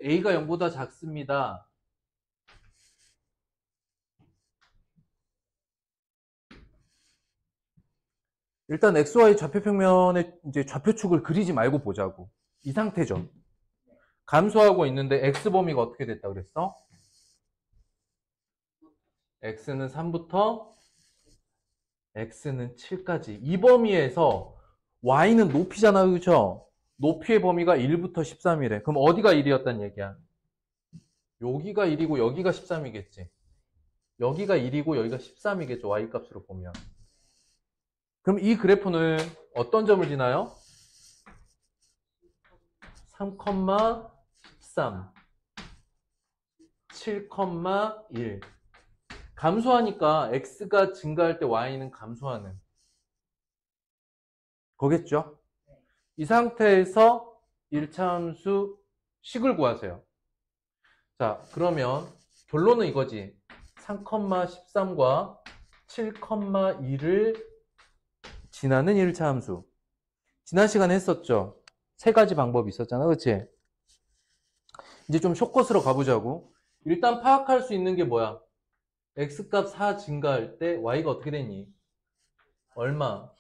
a가 0보다 작습니다. 일단 xy 좌표평면의 이제 좌표축을 그리지 말고 보자고. 이 상태죠. 감소하고 있는데 x 범위가 어떻게 됐다 그랬어? x는 3부터 x는 7까지. 이 범위에서 y는 높이잖아, 그죠? 높이의 범위가 1부터 13이래. 그럼 어디가 1이었단 얘기야? 여기가 1이고 여기가 13이겠지. 여기가 1이고 여기가 13이겠죠. y 값으로 보면. 그럼 이 그래프는 어떤 점을 지나요? 3,13, 7,1. 감소하니까 x가 증가할 때 y는 감소하는 거겠죠? 이 상태에서 1차 함수 식을 구하세요. 자, 그러면 결론은 이거지. 3,13과 7,2를 지나는 1차 함수. 지난 시간에 했었죠? 세 가지 방법이 있었잖아, 그치? 이제 좀 숏컷으로 가보자고. 일단 파악할 수 있는 게 뭐야? x값 4 증가할 때 y가 어떻게 되니? 얼마?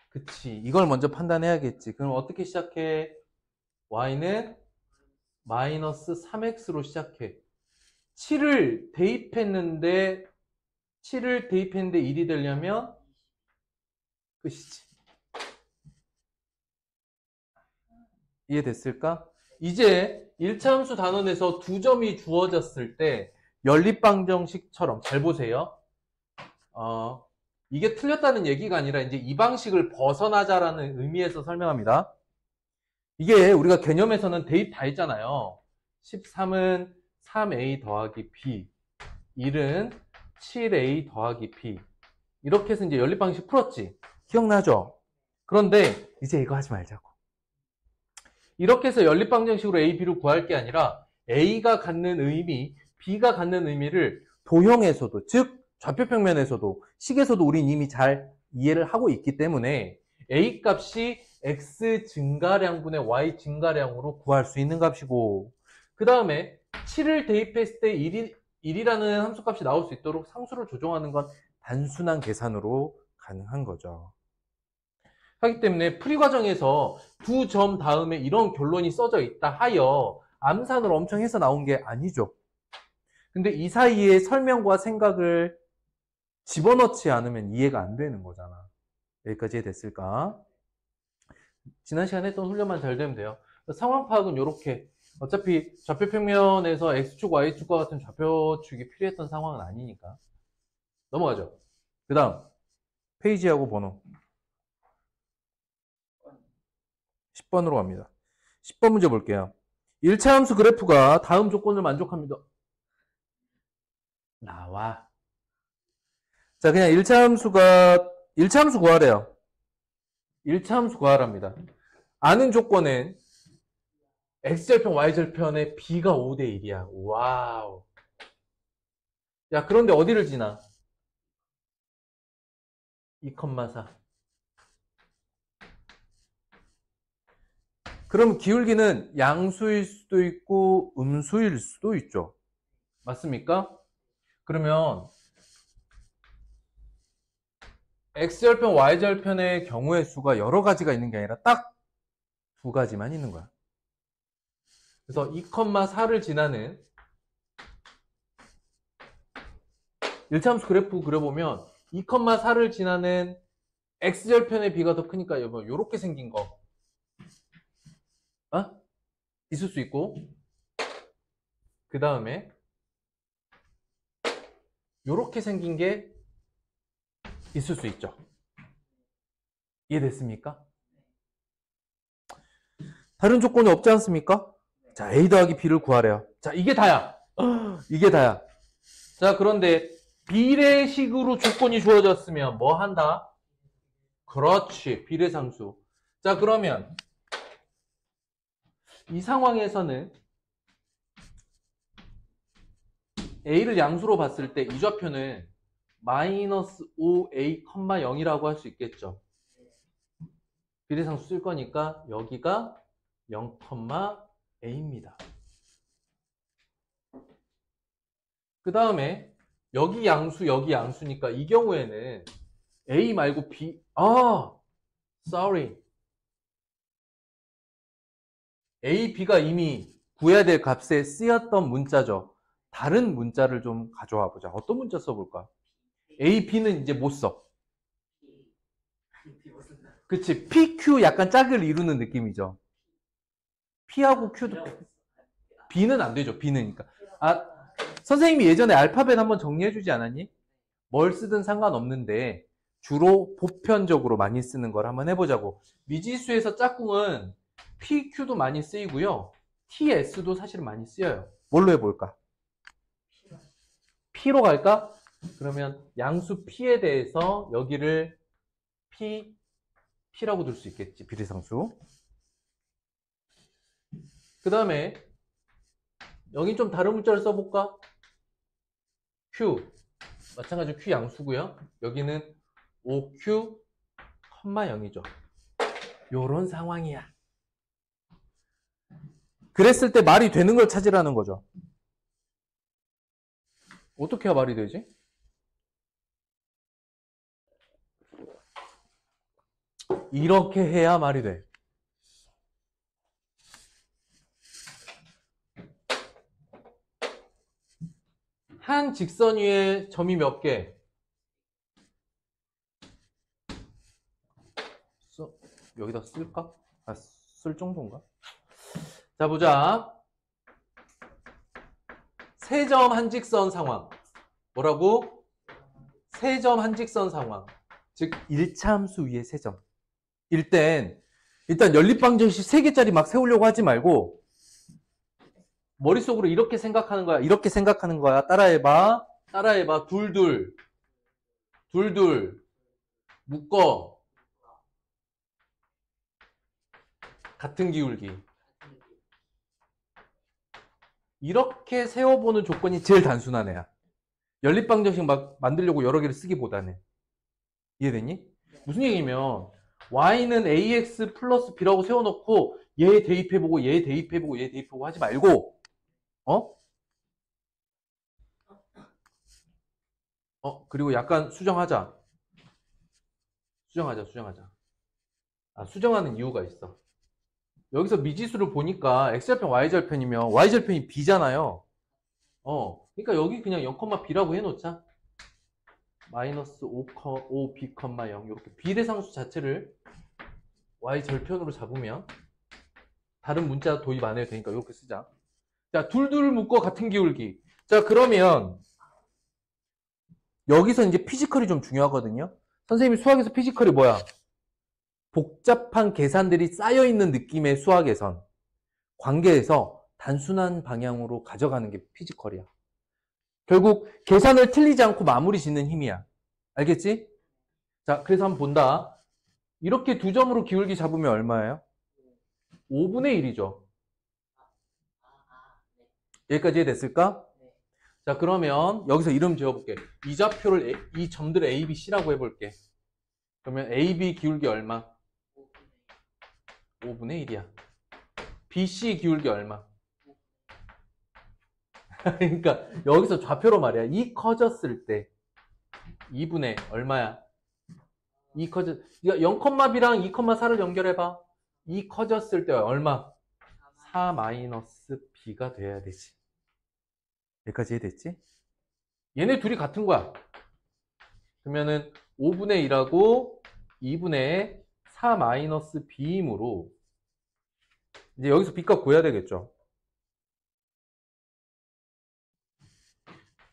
그치. 이걸 먼저 판단해야겠지. 그럼 어떻게 시작해? y는 마이너스 3x로 시작해. 7을 대입했는데 1이 되려면 끝이지. 이해됐을까? 이제 1차 함수 단원에서 두 점이 주어졌을 때 연립방정식처럼 잘 보세요. 이게 틀렸다는 얘기가 아니라 이제 이 방식을 벗어나자라는 의미에서 설명합니다. 이게 우리가 개념에서는 대입 다 했잖아요. 13은 3a 더하기 b, 1은 7a 더하기 b. 이렇게 해서 이제 연립방식 풀었지. 기억나죠? 그런데 이제 이거 하지 말자고. 이렇게 해서 연립방정식으로 a, b를 구할 게 아니라 a가 갖는 의미, b가 갖는 의미를 도형에서도, 즉 좌표평면에서도, 식에서도 우린 이미 잘 이해를 하고 있기 때문에 a 값이 x 증가량분의 y 증가량으로 구할 수 있는 값이고, 그 다음에 7을 대입했을 때 1이라는 함수값이 나올 수 있도록 상수를 조정하는 건 단순한 계산으로 가능한 거죠. 하기 때문에 풀이 과정에서 두 점 다음에 이런 결론이 써져 있다 하여 암산을 엄청 해서 나온 게 아니죠. 근데 이 사이에 설명과 생각을 집어넣지 않으면 이해가 안 되는 거잖아. 여기까지 이해됐을까? 지난 시간에 했던 훈련만 잘 되면 돼요. 상황 파악은 이렇게. 어차피 좌표평면에서 X축, Y축과 같은 좌표축이 필요했던 상황은 아니니까. 넘어가죠. 그 다음 페이지하고 번호 10번으로 갑니다. 10번 문제 볼게요. 1차 함수 그래프가 다음 조건을 만족합니다. 나와. 자, 그냥 1차 함수 구하래요. 1차 함수 구하랍니다. 아는 조건은 x절편, y절편의 b가 5대 1이야. 와우. 야, 그런데 어디를 지나? 2,4. 그럼 기울기는 양수일 수도 있고 음수일 수도 있죠. 맞습니까? 그러면 x절편, y절편의 경우의 수가 여러 가지가 있는 게 아니라 딱 두 가지만 있는 거야. 그래서 2,4를 지나는 1차 함수 그래프 그려보면 2,4를 지나는 x절편의 b가 더 크니까 이렇게 생긴 거 있을 수 있고, 그 다음에 이렇게 생긴 게 있을 수 있죠. 이해됐습니까? 다른 조건이 없지 않습니까? 자, a 더하기 b를 구하래요. 자, 이게 다야. 이게 다야. 자, 그런데 비례식으로 조건이 주어졌으면 뭐 한다? 그렇지, 비례상수. 자, 그러면 이 상황에서는 a를 양수로 봤을 때 이 좌표는 마이너스 5a, 0이라고 할 수 있겠죠. 비례상수 쓸 거니까 여기가 0,a입니다. 그 다음에 여기 양수, 여기 양수니까 이 경우에는 A 말고 B, sorry. A, B가 이미 구해야 될 값에 쓰였던 문자죠. 다른 문자를 좀 가져와 보자. 어떤 문자 써볼까? A, B는 이제 못 써. 그치. P, Q 약간 짝을 이루는 느낌이죠. P하고 Q도, B는 안 되죠. B는. 그러니까. 선생님이 예전에 알파벳 한번 정리해주지 않았니? 뭘 쓰든 상관없는데 주로 보편적으로 많이 쓰는 걸 한번 해보자고. 미지수에서 짝꿍은 PQ도 많이 쓰이고요. TS도 사실 많이 쓰여요. 뭘로 해볼까? P로 갈까? 그러면 양수 P에 대해서 여기를 P라고 둘 수 있겠지. 비례상수. 그 다음에 여기 좀 다른 문자를 써볼까? Q. 마찬가지로 Q 양수고요. 여기는 OQ, 0이죠. 요런 상황이야. 그랬을 때 말이 되는 걸 찾으라는 거죠. 어떻게 해야 말이 되지? 이렇게 해야 말이 돼. 한 직선 위에 점이 몇 개? 여기다 쓸까? 쓸 정도인가? 자, 보자. 세 점 한 직선 상황. 뭐라고? 세 점 한 직선 상황. 즉, 1차 함수 위에 세 점. 일단 연립방정식 3개짜리 막 세우려고 하지 말고 머릿속으로 이렇게 생각하는 거야. 이렇게 생각하는 거야. 따라해봐. 따라해봐. 둘둘. 둘둘. 묶어. 같은 기울기. 이렇게 세워보는 조건이 제일 단순한 애야. 연립방정식 막 만들려고 여러 개를 쓰기보다는. 이해됐니? 무슨 얘기냐면 y는 ax 플러스 b라고 세워놓고 얘 대입해보고 얘 대입해보고 얘 대입해보고 하지 말고 그리고 약간 수정하자. 수정하는 이유가 있어. 여기서 미지수를 보니까 x절편 y절편이면 y절편이 b잖아요. 그러니까 여기 그냥 0,b라고 해놓자. 마이너스 5b, 0 이렇게 비례상수 자체를 y절편으로 잡으면 다른 문자 도입 안 해도 되니까 이렇게 쓰자. 자, 둘둘 묶어 같은 기울기. 자, 그러면 여기서 이제 피지컬이 좀 중요하거든요. 선생님이 수학에서 피지컬이 뭐야? 복잡한 계산들이 쌓여있는 느낌의 수학에선 관계에서 단순한 방향으로 가져가는 게 피지컬이야. 결국 계산을 틀리지 않고 마무리 짓는 힘이야. 알겠지? 자, 그래서 한번 본다. 이렇게 두 점으로 기울기 잡으면 얼마예요? 5분의 1이죠. 여기까지 이해됐을까? 자, 그러면 여기서 이름 지어볼게. 이 좌표를 이 점들을 A, B, C라고 해볼게. 그러면 A, B 기울기 얼마? 5분의 1이야. B, C 기울기 얼마? 그러니까 여기서 좌표로 말이야. 2 커졌을 때 2분의 얼마야? 2 커졌. 0,b랑 2,4를 연결해봐. 2 커졌을 때 얼마? 4 마이너스 b가 돼야 되지. 여기까지 이해됐지? 얘네 둘이 같은 거야. 그러면은 5분의 1하고 2분의 4 마이너스 b이므로 이제 여기서 b값 구해야 되겠죠.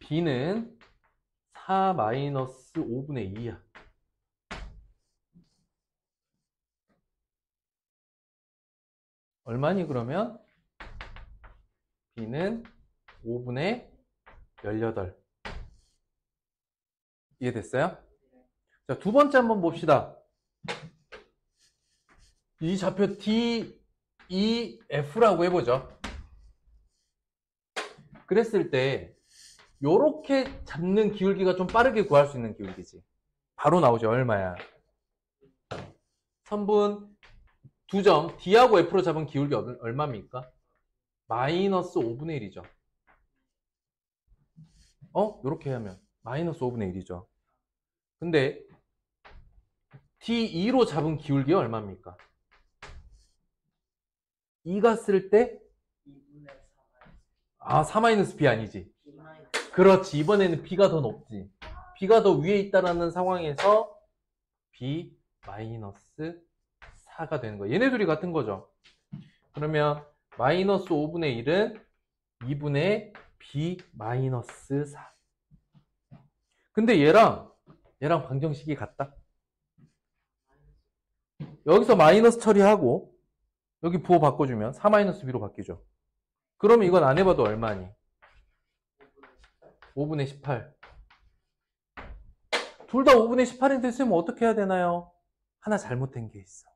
b는 4 마이너스 5분의 2야. 얼마니 그러면? b는 5분의 18. 이해됐어요? 자, 두 번째 한번 봅시다. 이 좌표 DEF라고 해보죠. 그랬을 때 요렇게 잡는 기울기가 좀 빠르게 구할 수 있는 기울기지. 바로 나오죠. 얼마야? 선분 두 점 D하고 F로 잡은 기울기 얼마입니까? 마이너스 5분의 1이죠. 이렇게 하면 마이너스 5분의 1이죠. 근데 D2로 잡은 기울기가 얼마입니까? 2가 쓸 때 4-B 아니지? 그렇지. 이번에는 B가 더 높지. B가 더 위에 있다라는 상황에서 B 마이너스 4가 되는 거야. 얘네 둘이 같은 거죠. 그러면 마이너스 5분의 1은 2분의 B 마이너스 4. 근데 얘랑 방정식이 같다. 여기서 마이너스 처리하고 여기 부호 바꿔주면 4 마이너스 B로 바뀌죠. 그러면 이건 안 해봐도 얼마니? 5분의 18. 둘 다 5분의 18인데 쓰면 어떻게 해야 되나요? 하나 잘못된 게 있어.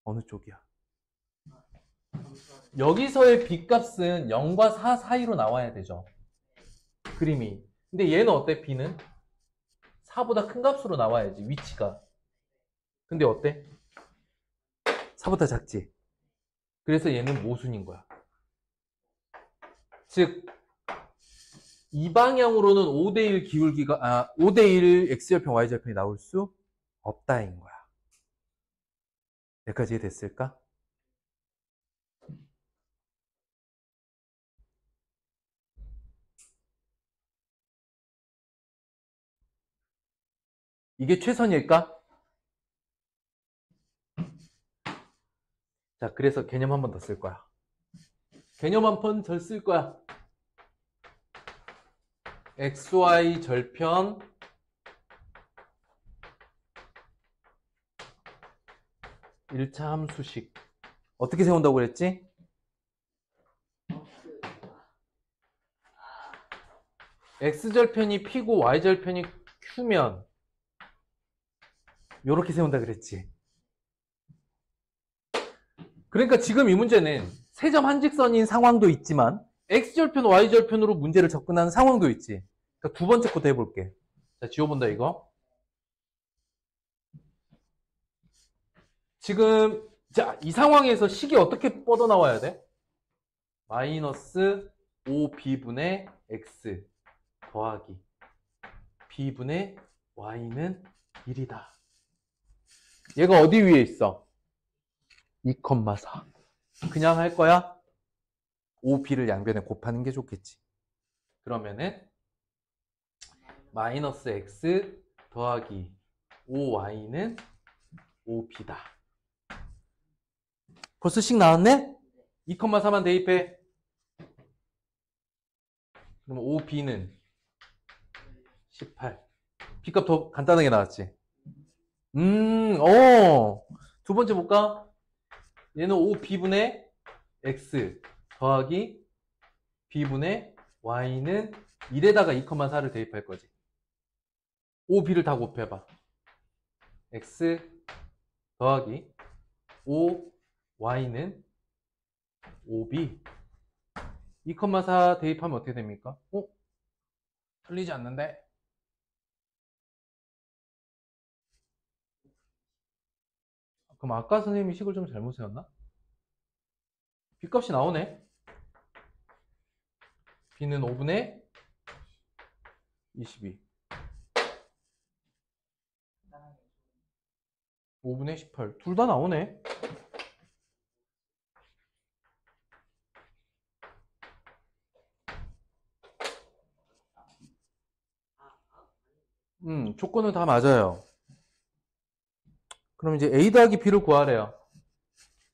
어느 쪽이야? 여기서의 B값은 0과 4 사이로 나와야 되죠. 그림이. 근데 얘는 어때? B는? 4보다 큰 값으로 나와야지. 위치가. 근데 어때? 4보다 작지? 그래서 얘는 모순인 거야. 즉 이 방향으로는 5대1 기울기가 5대1 x절편 y절편이 나올 수 없다인 거야. 여기까지 됐을까? 이게 최선일까? 자, 그래서 개념 한 번 더 쓸 거야. 개념 한 번 더 쓸 거야. xy 절편 (1차) 함수식 어떻게 세운다고 그랬지? x절편이 p고 y절편이 q면 이렇게 세운다 그랬지. 그러니까 지금 이 문제는 세점 한직선인 상황도 있지만 x절편, y절편으로 문제를 접근하는 상황도 있지. 그러니까 두 번째 것도 해볼게. 자, 지워본다 이거. 지금 자, 이 상황에서 식이 어떻게 뻗어나와야 돼? 마이너스 5b분의 x 더하기 b분의 y는 1이다. 얘가 어디 위에 있어? 2,4. 그냥 할 거야? 5b를 양변에 곱하는 게 좋겠지. 그러면은 마이너스 x 더하기 5y는 5b다. 벌써 식 나왔네? 2,4만 대입해. 그러면 5b는 18. b값 더 간단하게 나왔지? 두 번째 볼까? 얘는 5b분의 x 더하기 b분의 y는 1에다가 2,4를 대입할 거지. 5b를 다 곱해봐. x 더하기 5y는 5b 2,4 대입하면 어떻게 됩니까? 틀리지 않는데? 그럼 아까 선생님이 식을 좀 잘못 세웠나? b값이 나오네. b는 5분의 22 5분의 18 둘 다 나오네. 조건은 다 맞아요. 그럼 이제 a 더하기 b를 구하래요.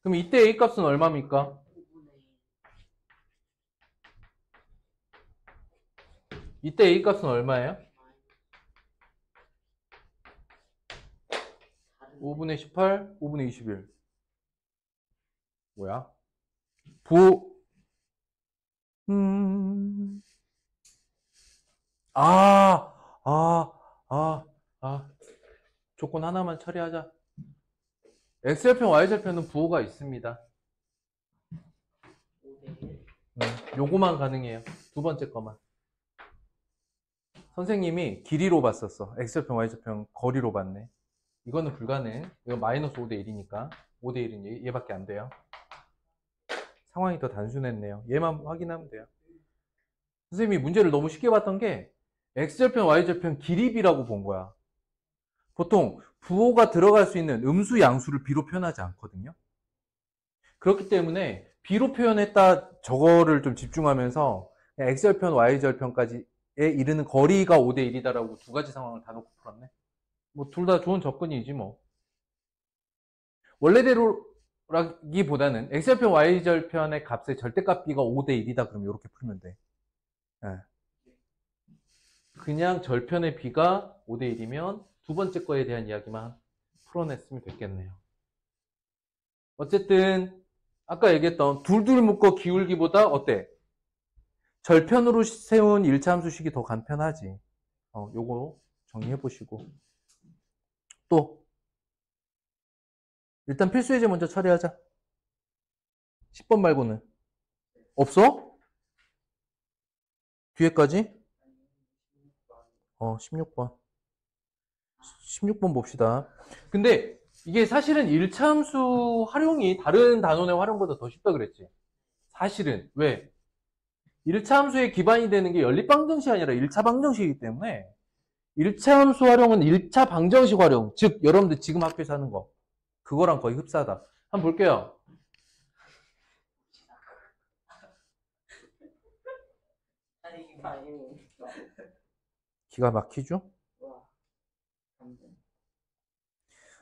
그럼 이때 a 값은 얼마입니까? 이때 a 값은 얼마예요? 5분의 18, 5분의 21. 뭐야? 조건 하나만 처리하자. x절편, y절편은 부호가 있습니다. 요거만 가능해요. 두 번째 거만. 선생님이 길이로 봤었어. x절편, y절편 거리로 봤네. 이거는 불가능. 이거 마이너스 5대 1이니까 5대 1은 얘밖에 안 돼요. 상황이 더 단순했네요. 얘만 확인하면 돼요. 선생님이 문제를 너무 쉽게 봤던 게 x절편, y절편 길이 b라고 본 거야. 보통 부호가 들어갈 수 있는 음수, 양수를 b로 표현하지 않거든요. 그렇기 때문에 b로 표현했다 저거를 좀 집중하면서 x절편, y절편까지에 이르는 거리가 5대 1이다라고 두 가지 상황을 다 놓고 풀었네. 뭐 둘 다 좋은 접근이지 뭐. 원래대로라기보다는 x절편, y절편의 값의 절대값 b가 5대 1이다 그러면 이렇게 풀면 돼. 네. 그냥 절편의 b가 5대 1이면 두 번째 거에 대한 이야기만 풀어냈으면 됐겠네요. 어쨌든 아까 얘기했던 둘둘 묶어 기울기보다 어때? 절편으로 세운 1차 함수식이 더 간편하지. 요거 정리해 보시고. 또 일단 필수 예제 먼저 처리하자. 10번 말고는 없어? 뒤에까지? 16번. 16번 봅시다. 근데 이게 사실은 1차 함수 활용이 다른 단원의 활용보다 더 쉽다 그랬지. 사실은. 왜? 1차 함수의 기반이 되는 게 연립방정식이 아니라 1차 방정식이기 때문에 1차 함수 활용은 1차 방정식 활용. 즉 여러분들 지금 학교에서 하는 거. 그거랑 거의 흡사하다. 한번 볼게요. 기가 막히죠?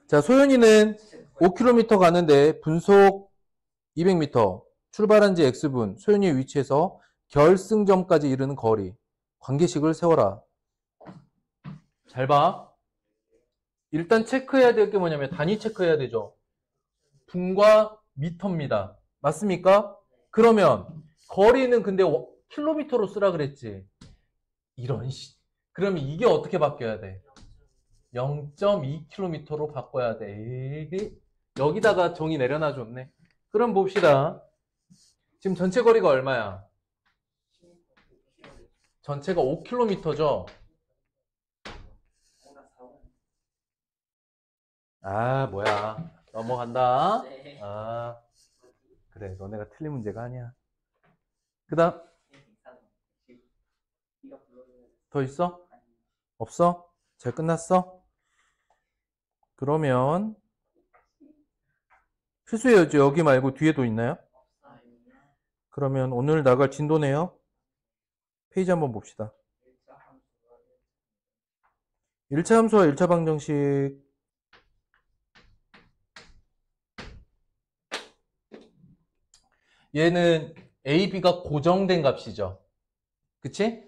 자, 소연이는 5km 가는데 분속 200m, 출발한 지 X분, 소연이의 위치에서 결승점까지 이르는 거리, 관계식을 세워라. 잘 봐. 일단 체크해야 될 게 뭐냐면 단위 체크해야 되죠. 분과 미터입니다. 맞습니까? 그러면 거리는 근데 킬로미터로 쓰라 그랬지. 이런 그러면 이게 어떻게 바뀌어야 돼? 0.2km로 바꿔야 돼. 여기다가 정의 내려놔줬네. 그럼 봅시다. 지금 전체 거리가 얼마야? 전체가 5km죠? 아, 뭐야. 넘어간다. 아, 그래. 너네가 틀린 문제가 아니야. 그 다음. 더 있어? 없어? 잘 끝났어? 그러면 필수예요죠. 여기 말고 뒤에도 있나요? 그러면 오늘 나갈 진도네요. 페이지 한번 봅시다. 1차 함수와 1차 방정식. 얘는 A, B가 고정된 값이죠. 그치?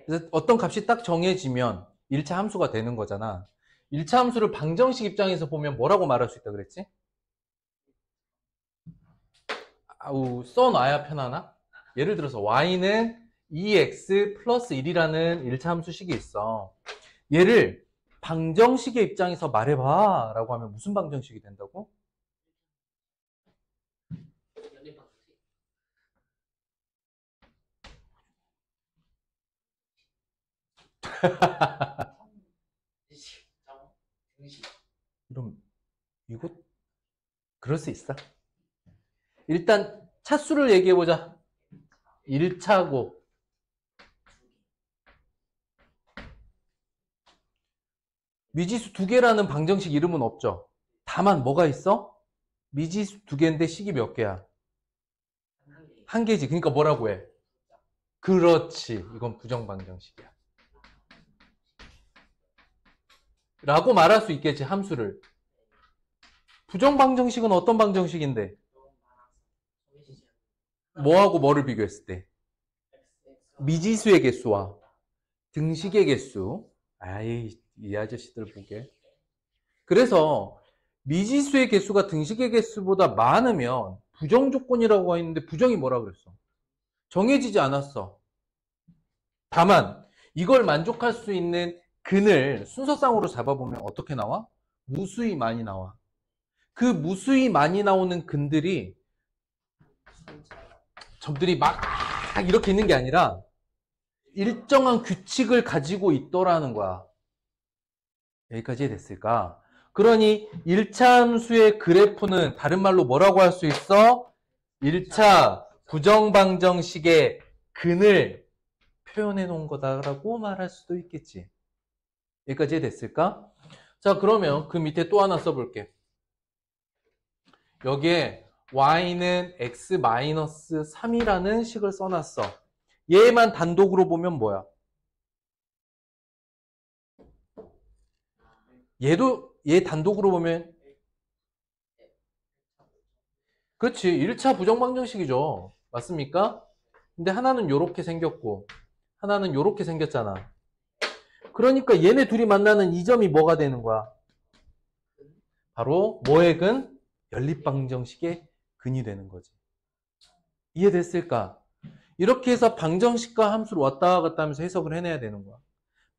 그래서 어떤 값이 딱 정해지면 1차 함수가 되는 거잖아. 1차 함수를 방정식 입장에서 보면 뭐라고 말할 수 있다 그랬지? 아우, 써놔야 편하나? 예를 들어서 y는 2x 플러스 1이라는 1차 함수식이 있어. 얘를 방정식의 입장에서 말해봐 라고 하면 무슨 방정식이 된다고? 그럼 이거 그럴 수 있어. 일단 차수를 얘기해보자. 1차고 미지수 2개라는 방정식 이름은 없죠. 다만 뭐가 있어? 미지수 2개인데 식이 몇 개야? 1개지. 그러니까 뭐라고 해? 그렇지. 이건 부정방정식이야. 라고 말할 수 있겠지, 함수를. 부정방정식은 어떤 방정식인데? 뭐하고 뭐를 비교했을 때? 미지수의 개수와 등식의 개수. 아이, 이 아저씨들 보게. 그래서 미지수의 개수가 등식의 개수보다 많으면 부정조건이라고 했는데 부정이 뭐라 그랬어? 정해지지 않았어. 다만 이걸 만족할 수 있는 근을 순서상으로 잡아보면 어떻게 나와? 무수히 많이 나와. 그 무수히 많이 나오는 근들이 점들이 막 이렇게 있는 게 아니라 일정한 규칙을 가지고 있더라는 거야. 여기까지 됐을까? 그러니 1차 함수의 그래프는 다른 말로 뭐라고 할 수 있어? 1차 부정방정식의 근을 표현해 놓은 거다라고 말할 수도 있겠지. 여기까지 됐을까? 자, 그러면 그 밑에 또 하나 써볼게. 여기에 y는 x-3이라는 식을 써놨어. 얘만 단독으로 보면 뭐야? 얘 단독으로 보면 그렇지. 1차 부정방정식이죠. 맞습니까? 근데 하나는 요렇게 생겼고 하나는 요렇게 생겼잖아. 그러니까 얘네 둘이 만나는 이 점이 뭐가 되는 거야? 바로 뭐의 근? 연립방정식의 근이 되는 거지. 이해됐을까? 이렇게 해서 방정식과 함수를 왔다 갔다 하면서 해석을 해내야 되는 거야.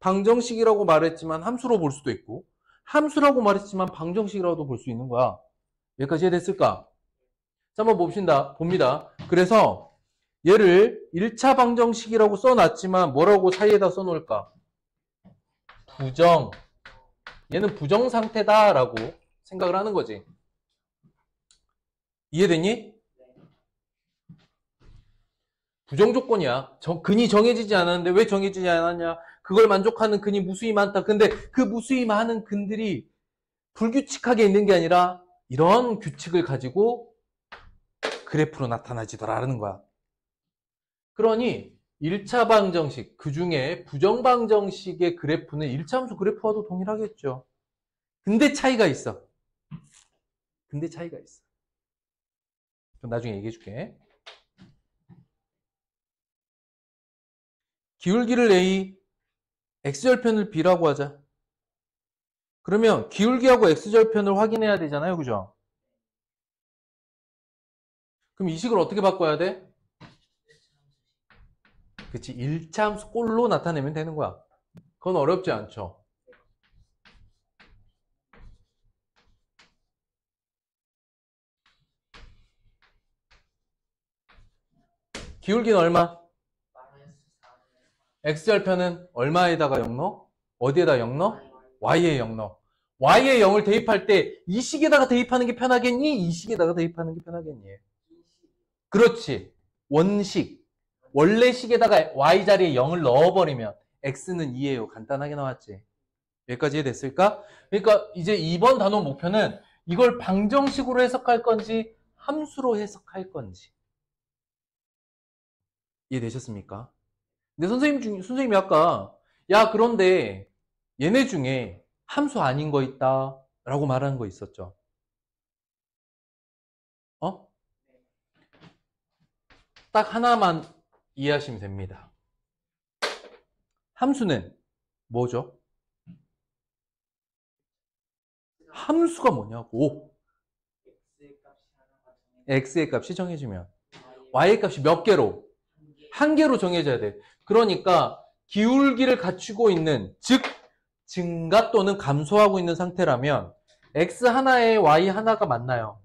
방정식이라고 말했지만 함수로 볼 수도 있고 함수라고 말했지만 방정식이라고도 볼 수 있는 거야. 여기까지 이해됐을까? 자, 한번 봅니다. 그래서 얘를 1차 방정식이라고 써놨지만 뭐라고 사이에다 써놓을까? 부정. 얘는 부정 상태다라고 생각을 하는 거지. 이해됐니? 부정 조건이야. 근이 정해지지 않았는데 왜 정해지지 않았냐? 그걸 만족하는 근이 무수히 많다. 근데 그 무수히 많은 근들이 불규칙하게 있는 게 아니라 이런 규칙을 가지고 그래프로 나타나지더라라는 거야. 그러니 1차 방정식, 그 중에 부정방정식의 그래프는 1차 함수 그래프와도 동일하겠죠. 근데 차이가 있어. 좀 나중에 얘기해 줄게. 기울기를 A, x절편을 B라고 하자. 그러면 기울기하고 x절편을 확인해야 되잖아요. 그죠? 그럼 이 식을 어떻게 바꿔야 돼? 그치. 1차 함수 꼴로 나타내면 되는 거야. 그건 어렵지 않죠. 기울기는 얼마? x절편은 얼마에다가 0 넣어? 어디에다 0 넣어? y에 0 넣어. y에 0을 대입할 때 이 식에다가 대입하는 게 편하겠니? 이 식에다가 대입하는 게 편하겠니? 그렇지. 원식. 원래 식에다가 y 자리에 0을 넣어버리면 x는 2예요. 간단하게 나왔지. 여기까지 이해됐을까? 그러니까 이제 이번 단원 목표는 이걸 방정식으로 해석할 건지 함수로 해석할 건지. 이해되셨습니까? 근데 선생님이 아까 야 그런데 얘네 중에 함수 아닌 거 있다 라고 말하는 거 있었죠. 어? 딱 하나만 이해하시면 됩니다. 함수는 뭐죠? 함수가 뭐냐고. x의 값이 정해지면 y의 값이 몇 개로? 한 개로 정해져야 돼. 그러니까 기울기를 갖추고 있는, 즉 증가 또는 감소하고 있는 상태라면 x 하나에 y 하나가 맞나요?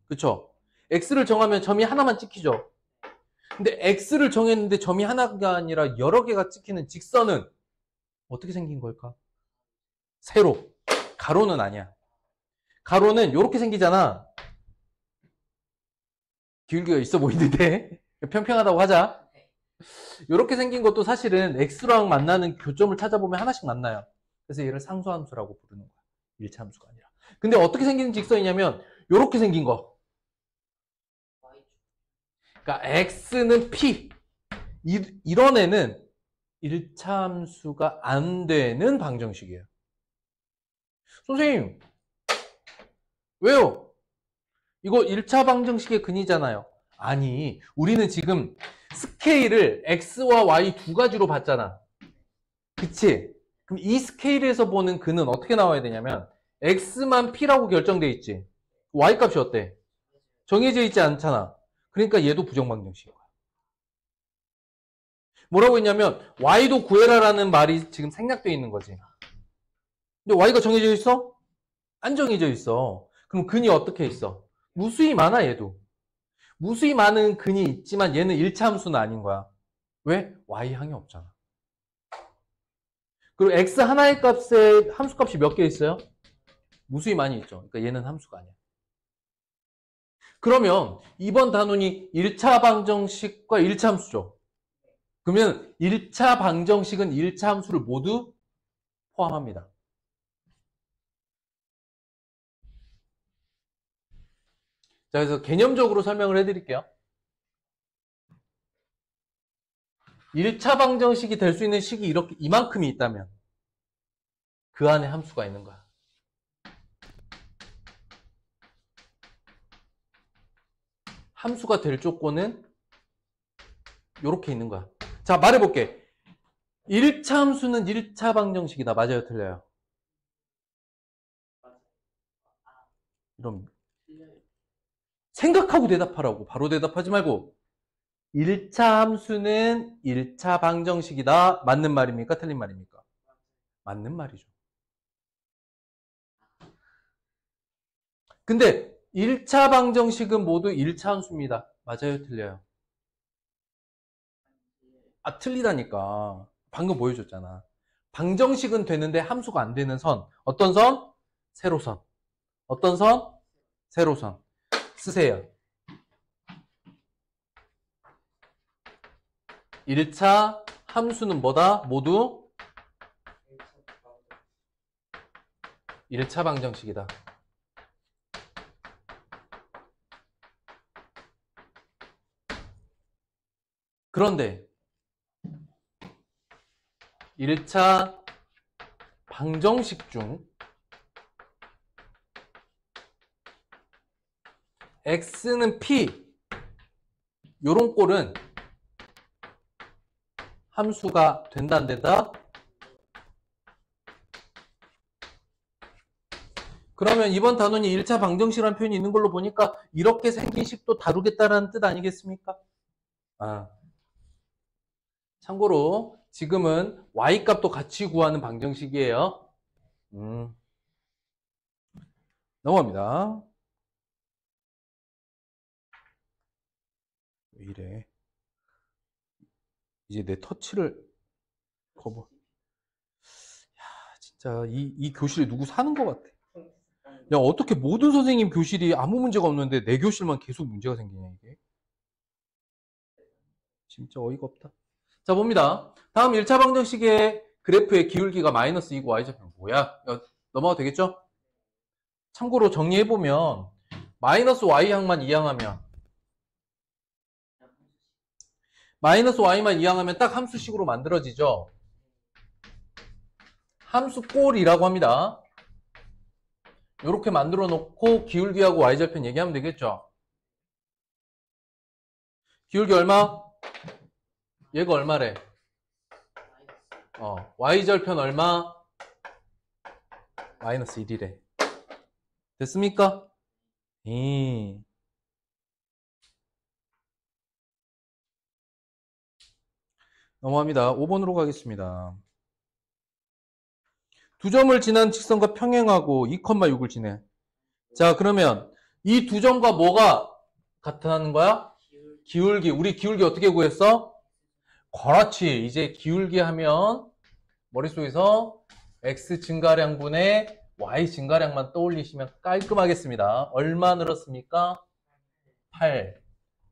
그쵸? x를 정하면 점이 하나만 찍히죠. 근데 x를 정했는데 점이 하나가 아니라 여러 개가 찍히는 직선은 어떻게 생긴 걸까? 세로. 가로는 아니야. 가로는 이렇게 생기잖아. 기울기가 있어 보이는데 평평하다고 하자. 이렇게 생긴 것도 사실은 x랑 만나는 교점을 찾아보면 하나씩 만나요. 그래서 얘를 상수함수라고 부르는 거야. 1차 함수가 아니라. 근데 어떻게 생기는 직선이냐면 이렇게 생긴 거. 그러니까 x는 p. 이런 애는 1차 함수가 안 되는 방정식이에요. 선생님, 왜요? 이거 1차 방정식의 근이잖아요. 아니, 우리는 지금 스케일을 x와 y 두 가지로 봤잖아. 그치? 그럼 이 스케일에서 보는 근은 어떻게 나와야 되냐면 x만 p라고 결정돼 있지. y 값이 어때? 정해져 있지 않잖아. 그러니까 얘도 부정방정식인 거야. 뭐라고 했냐면 y도 구해라라는 말이 지금 생략되어 있는 거지. 근데 y가 정해져 있어? 안 정해져 있어. 그럼 근이 어떻게 있어? 무수히 많아 얘도. 무수히 많은 근이 있지만 얘는 1차 함수는 아닌 거야. 왜? y항이 없잖아. 그리고 x 하나의 값에 함수값이 몇 개 있어요? 무수히 많이 있죠. 그러니까 얘는 함수가 아니야. 그러면 이번 단원이 1차 방정식과 1차 함수죠. 그러면 1차 방정식은 1차 함수를 모두 포함합니다. 자, 그래서 개념적으로 설명을 해드릴게요. 1차 방정식이 될 수 있는 식이 이렇게 이만큼이 있다면 그 안에 함수가 있는 거야. 함수가 될 조건은 이렇게 있는 거야. 자, 말해볼게. 1차 함수는 1차 방정식이다. 맞아요? 틀려요? 그럼 생각하고 대답하라고. 바로 대답하지 말고 1차 함수는 1차 방정식이다. 맞는 말입니까? 틀린 말입니까? 맞는 말이죠. 근데 1차 방정식은 모두 1차 함수입니다. 맞아요? 틀려요? 아, 틀리다니까. 방금 보여줬잖아. 방정식은 되는데 함수가 안 되는 선. 어떤 선? 세로선. 어떤 선? 세로선. 쓰세요. 1차 함수는 뭐다? 모두 1차 방정식이다. 그런데 1차 방정식 중 x는 p 요런 꼴은 함수가 된다 안 된다? 그러면 이번 단원이 1차 방정식이라는 표현이 있는 걸로 보니까 이렇게 생긴 식도 다루겠다라는 뜻 아니겠습니까? 아. 참고로 지금은 y값도 같이 구하는 방정식이에요. 넘어갑니다. 왜 이래? 이제 내 터치를 거부. 야, 진짜 이 교실에 누구 사는 것 같아. 야, 어떻게 모든 선생님 교실이 아무 문제가 없는데 내 교실만 계속 문제가 생기냐 이게. 진짜 어이가 없다. 자, 봅니다. 다음 1차 방정식의 그래프의 기울기가 마이너스 2고 y좌표는 뭐야? 야, 넘어가도 되겠죠? 참고로 정리해보면 마이너스 y항만 이항하면 마이너스 y만 이항하면 딱 함수식으로 만들어지죠. 함수꼴이라고 합니다. 이렇게 만들어 놓고 기울기하고 y절편 얘기하면 되겠죠. 기울기 얼마? 얘가 얼마래? y절편 얼마? 마이너스 1이래. 됐습니까? 넘어갑니다. 5번으로 가겠습니다. 두 점을 지난 직선과 평행하고 2,6을 지내. 자, 그러면 이 두 점과 뭐가 같다는 거야? 기울기. 우리 기울기 어떻게 구했어? 그렇지. 이제 기울기 하면 머릿속에서 x 증가량분의 y 증가량만 떠올리시면 깔끔하겠습니다. 얼마 늘었습니까? 8.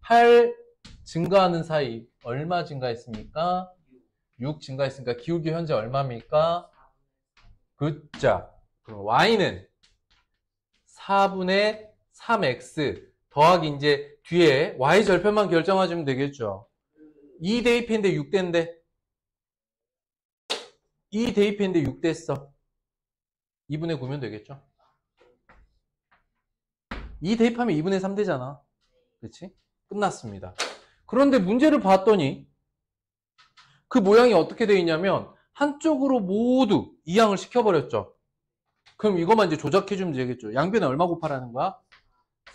8 증가하는 사이 얼마 증가했습니까? 6 증가했으니까 기울기 현재 얼마입니까? 굿자. 그럼 y는 4분의 3x 더하기 이제 뒤에 y 절편만 결정하시면 되겠죠. 2 대입했는데 6대인데 2 대입했는데 6대 했어. 2분의 9면 되겠죠. 2 대입하면 2분의 3 되잖아. 그렇지? 끝났습니다. 그런데 문제를 봤더니 그 모양이 어떻게 되어 있냐면 한쪽으로 모두 이항을 시켜버렸죠. 그럼 이것만 이제 조작해주면 되겠죠. 양변에 얼마 곱하라는 거야?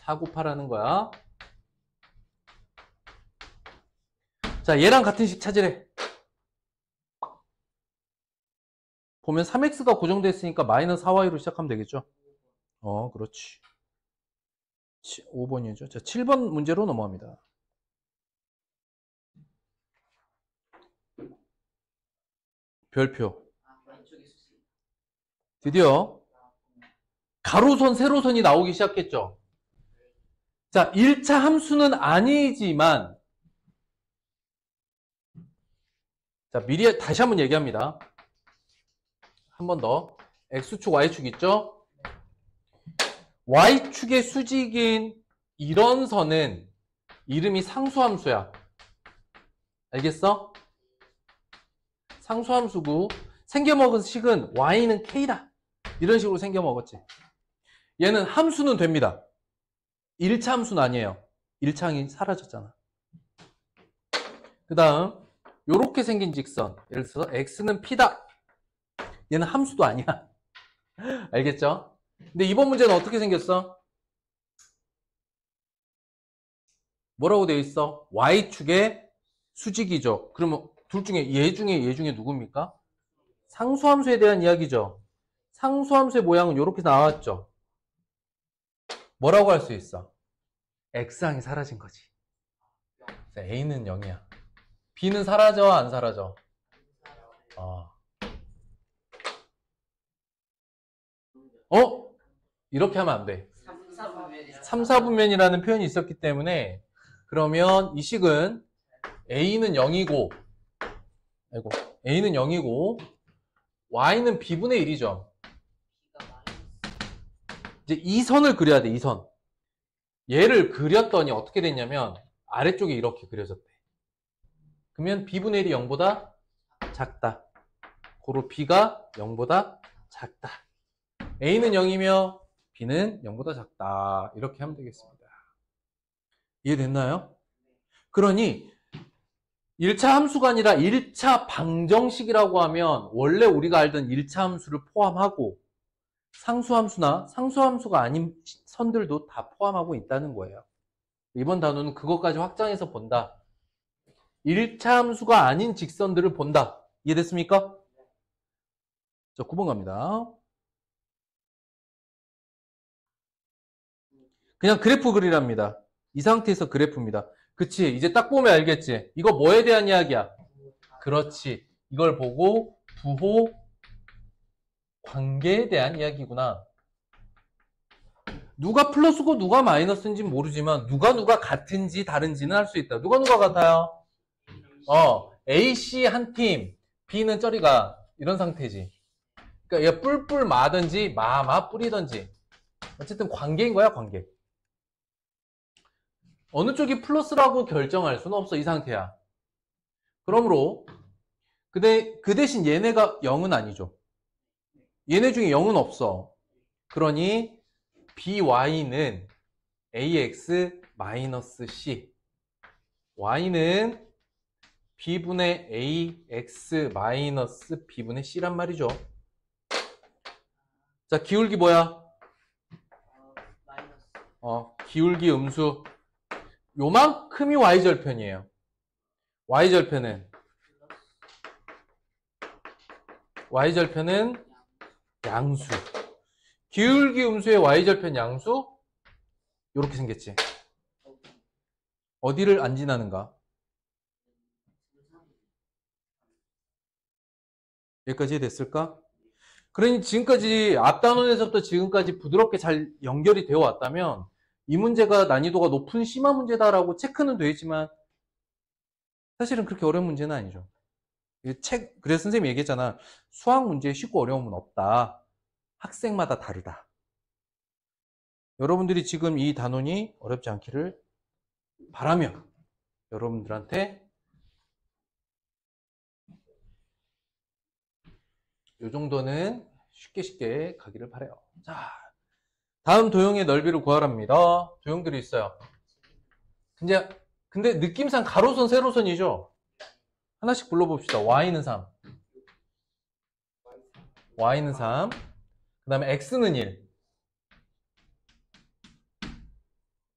4 곱하라는 거야. 자, 얘랑 같은 식 찾으래. 보면 3x가 고정됐으니까 마이너스 4y로 시작하면 되겠죠. 그렇지. 5번이죠. 자, 7번 문제로 넘어갑니다. 별표. 드디어 가로선, 세로선이 나오기 시작했죠. 자, 1차 함수는 아니지만 자, 미리 다시 한번 얘기합니다. 한 번 더. X축, Y축 있죠? Y축의 수직인 이런 선은 이름이 상수함수야. 알겠어? 상수함수고 생겨먹은 식은 Y는 K다. 이런 식으로 생겨먹었지. 얘는 함수는 됩니다. 1차 함수는 아니에요. 1차항이 사라졌잖아. 그 다음 요렇게 생긴 직선, 예를 들어서 X는 P다. 얘는 함수도 아니야. 알겠죠? 근데 이번 문제는 어떻게 생겼어? 뭐라고 되어 있어? Y축의 수직이죠. 그러면 둘 중에 얘 중에 누굽니까? 상수함수에 대한 이야기죠. 상수함수의 모양은 이렇게 나왔죠. 뭐라고 할 수 있어? X항이 사라진 거지. A는 0이야. B는 사라져, 안 사라져? 이렇게 하면 안 돼. 3, 4분면이라는 표현이 있었기 때문에 그러면 이 식은 A는 0이고 A는 0이고 Y는 B분의 1이죠. 이제 이 선을 그려야 돼, 이 선. 얘를 그렸더니 어떻게 됐냐면 아래쪽에 이렇게 그려졌대. 그러면 B분의 1이 0보다 작다. 고로 B가 0보다 작다. A는 0이며 B는 0보다 작다. 이렇게 하면 되겠습니다. 이해됐나요? 그러니 1차 함수가 아니라 1차 방정식이라고 하면 원래 우리가 알던 1차 함수를 포함하고 상수함수나 상수함수가 아닌 선들도 다 포함하고 있다는 거예요. 이번 단어는 그것까지 확장해서 본다. 1차 함수가 아닌 직선들을 본다. 이해됐습니까? 자, 9번 갑니다. 그냥 그래프 그리랍니다. 이 상태에서 그래프입니다. 그치? 이제 딱 보면 알겠지? 이거 뭐에 대한 이야기야? 그렇지. 이걸 보고 부호 관계에 대한 이야기구나. 누가 플러스고 누가 마이너스인지 모르지만 누가 같은지 다른지는 알 수 있다. 누가 같아요? A, C 한 팀, B는 저리가 이런 상태지. 그러니까 얘 뿔뿔 마든지 마 뿌리든지 어쨌든 관계인 거야, 관계. 어느 쪽이 플러스라고 결정할 수는 없어, 이 상태야. 그러므로 그 대신 얘네가 0은 아니죠. 얘네 중에 0은 없어. 그러니 BY는 AX-C, Y는 B분의 AX-B분의 C란 말이죠. 자, 기울기 뭐야? 기울기 음수. 요만큼이 Y절편이에요. Y절편은 양수. 기울기 음수의 Y절편 양수? 요렇게 생겼지. 어디를 안 지나는가? 여기까지 됐을까? 그러니 지금까지 앞단원에서부터 지금까지 부드럽게 잘 연결이 되어 왔다면 이 문제가 난이도가 높은 심화 문제다라고 체크는 되어 있지만 사실은 그렇게 어려운 문제는 아니죠. 그래서 선생님이 얘기했잖아. 수학 문제에 쉽고 어려움은 없다. 학생마다 다르다. 여러분들이 지금 이 단원이 어렵지 않기를 바라며 여러분들한테 이 정도는 쉽게 가기를 바라요. 자, 다음 도형의 넓이를 구하랍니다. 도형들이 있어요. 근데 느낌상 가로선, 세로선이죠? 하나씩 불러봅시다. Y는 3. Y는 3. 그 다음에 X는 1.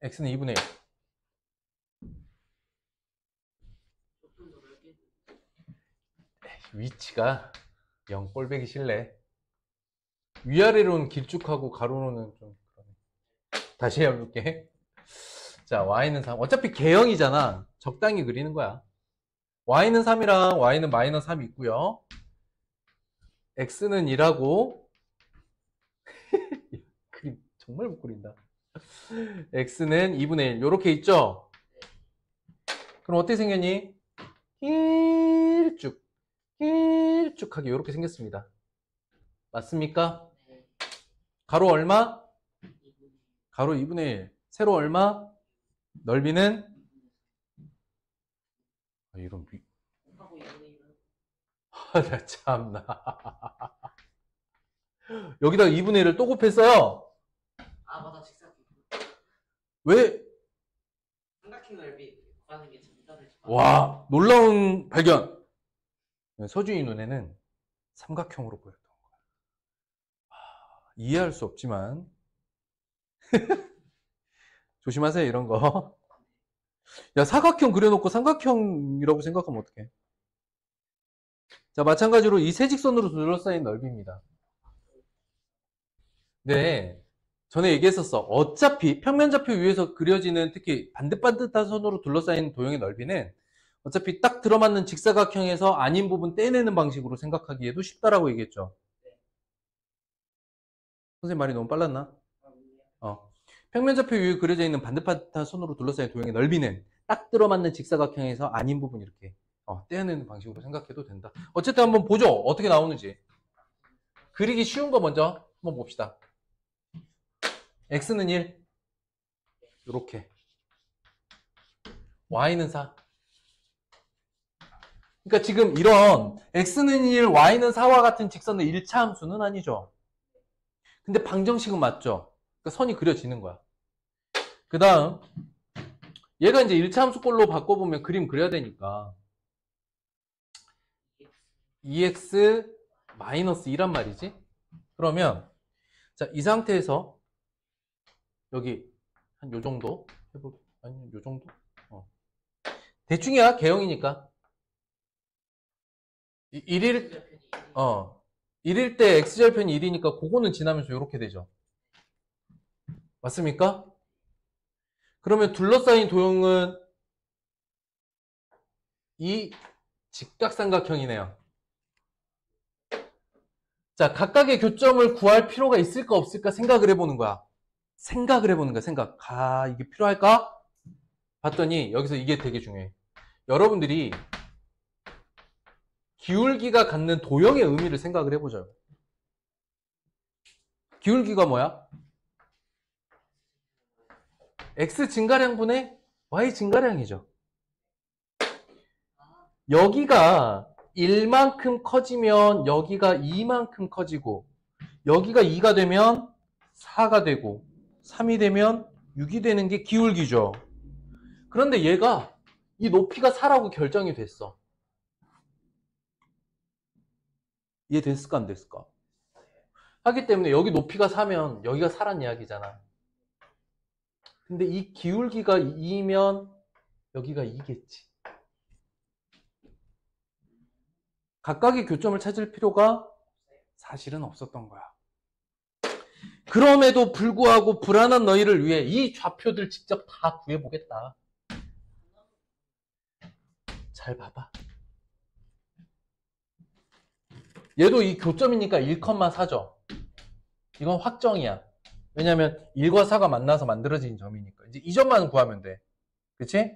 X는 2분의 1. 위치가 0 꼴배기 싫네. 위아래로는 길쭉하고 가로로는 좀 그러네. 다시 해볼게. 자, Y는 3. 어차피 개형이잖아. 적당히 그리는 거야. Y는 3이랑 Y는 마이너스 3 있고요. X는 2라고. 그림 정말 못 그린다. X는 2분의 1. 요렇게 있죠? 그럼 어떻게 생겼니? 길쭉. 길쭉하게 이렇게 생겼습니다. 맞습니까? 네. 가로 얼마? 가로 2분의 1. 세로 얼마? 넓이는? 이런 하고 2분의 1은 나 참나. 여기다가 2분의 1을 또 곱했어요. 아 맞아 직사각 왜? 삼각형 넓이 구하는 게 정답을 와, 놀라운 발견. 서준이 눈에는 삼각형으로 보였던 거야. 이해할 수 없지만 조심하세요, 이런 거. 야, 사각형 그려놓고 삼각형이라고 생각하면 어떡해? 자, 마찬가지로 이 세 직선으로 둘러싸인 넓이입니다. 네, 전에 얘기했었어. 어차피 평면좌표 위에서 그려지는 특히 반듯반듯한 선으로 둘러싸인 도형의 넓이는 어차피 딱 들어맞는 직사각형에서 아닌 부분 떼내는 방식으로 생각하기에도 쉽다라고 얘기했죠. 선생님 말이 너무 빨랐나? 평면좌표 위에 그려져 있는 반듯반듯한 선으로 둘러싸인 도형의 넓이는 딱 들어맞는 직사각형에서 아닌 부분 이렇게 떼어내는 방식으로 생각해도 된다. 어쨌든 한번 보죠. 어떻게 나오는지. 그리기 쉬운 거 먼저 한번 봅시다. x는 1 이렇게 y는 4. 그러니까 지금 이런 x는 1, y는 4와 같은 직선의 1차 함수는 아니죠. 근데 방정식은 맞죠. 그러니까 선이 그려지는 거야. 그 다음 얘가 이제 1차 함수꼴로 바꿔보면 그림 그려야 되니까 2x-2란 말이지. 그러면 자, 이 상태에서 여기 한 요 정도 해볼게. 아니 요 정도? 대충이야. 개형이니까 1일 때 x절편이 1이니까 그거는 지나면서 이렇게 되죠. 맞습니까? 그러면 둘러싸인 도형은 이 직각삼각형이네요. 자, 각각의 교점을 구할 필요가 있을까 없을까 생각을 해보는 거야. 생각. 이게 필요할까? 봤더니 여기서 이게 되게 중요해. 여러분들이 기울기가 갖는 도형의 의미를 생각을 해보죠. 기울기가 뭐야? x 증가량분의 y 증가량이죠. 여기가 1만큼 커지면 여기가 2만큼 커지고 여기가 2가 되면 4가 되고 3이 되면 6이 되는 게 기울기죠. 그런데 얘가 이 높이가 4라고 결정이 됐어. 이해됐을까 안 됐을까? 하기 때문에 여기 높이가 4면 여기가 4란 이야기잖아. 근데 이 기울기가 2면 여기가 2겠지. 각각의 교점을 찾을 필요가 사실은 없었던 거야. 그럼에도 불구하고 불안한 너희를 위해 이 좌표들 직접 다 구해보겠다. 잘 봐봐. 얘도 이 교점이니까 1,4죠. 이건 확정이야. 왜냐면 1과 4가 만나서 만들어진 점이니까. 이제 이 점만 구하면 돼. 그치?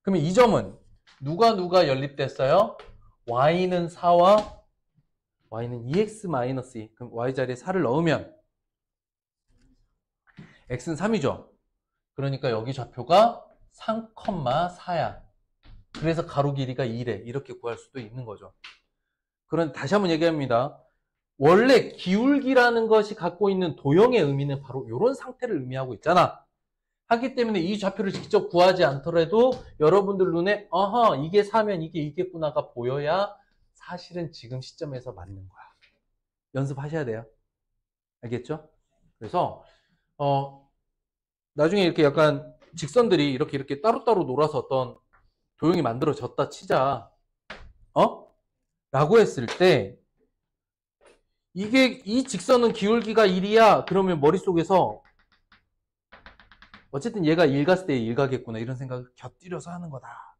그러면 이 점은 누가 연립됐어요? y는 4와 y는 2x-2. 그럼 y 자리에 4를 넣으면 x는 3이죠. 그러니까 여기 좌표가 3,4야. 그래서 가로 길이가 2래. 이렇게 구할 수도 있는 거죠. 그런데 다시 한번 얘기합니다. 원래 기울기라는 것이 갖고 있는 도형의 의미는 바로 이런 상태를 의미하고 있잖아. 하기 때문에 이 좌표를 직접 구하지 않더라도 여러분들 눈에 이게 4면 이게 2겠구나가 보여야 사실은 지금 시점에서 맞는 거야. 연습하셔야 돼요. 알겠죠? 그래서 나중에 이렇게 약간 직선들이 이렇게 따로따로 놀아서 어떤 도형이 만들어졌다 치자. 라고 했을 때 이 직선은 기울기가 1이야. 그러면 머릿속에서 어쨌든 얘가 1 갔을 때 1 가겠구나 이런 생각을 곁들여서 하는 거다.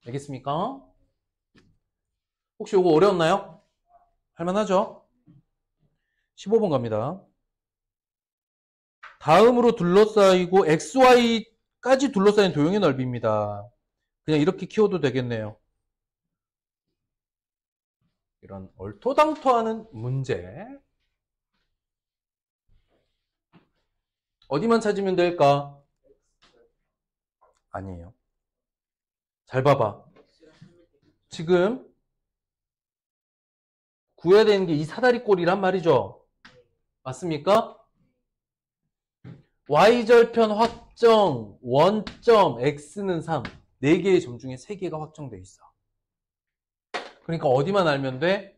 알겠습니까? 혹시 이거 어려웠나요? 할만하죠? 15번 갑니다. 다음으로 둘러싸이고 XY까지 둘러싸인 도형의 넓이입니다. 그냥 이렇게 키워도 되겠네요. 이런 얼토당토하는 문제. 어디만 찾으면 될까? 아니에요. 잘 봐봐. 지금 구해야 되는 게 이 사다리꼴이란 말이죠. 맞습니까? y절편 확정, 원점, x는 3. 4개의 점 중에 3개가 확정되어 있어. 그러니까 어디만 알면 돼?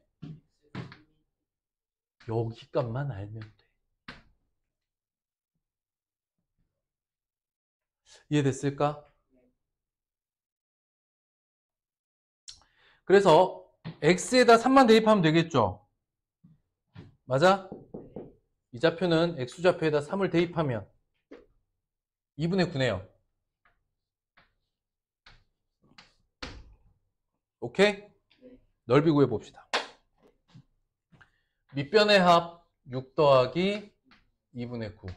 여기 값만 알면 돼. 이해됐을까? 그래서 x에다 3만 대입하면 되겠죠? 맞아? 이 좌표는 x좌표에다 3을 대입하면 2분의 9네요. 오케이? 넓이 구해봅시다. 밑변의 합 6 더하기 2분의 9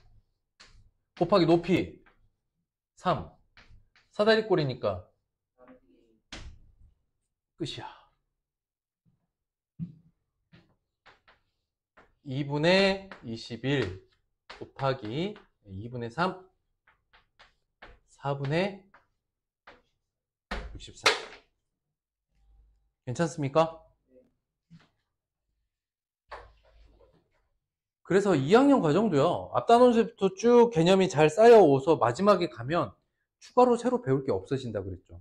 곱하기 높이 3 사다리꼴이니까 끝이야. 2분의 21 곱하기 2분의 3 4분의 64 괜찮습니까? 그래서 2학년 과정도요. 앞단원서부터 쭉 개념이 잘 쌓여오서 마지막에 가면 추가로 새로 배울 게 없어진다 그랬죠.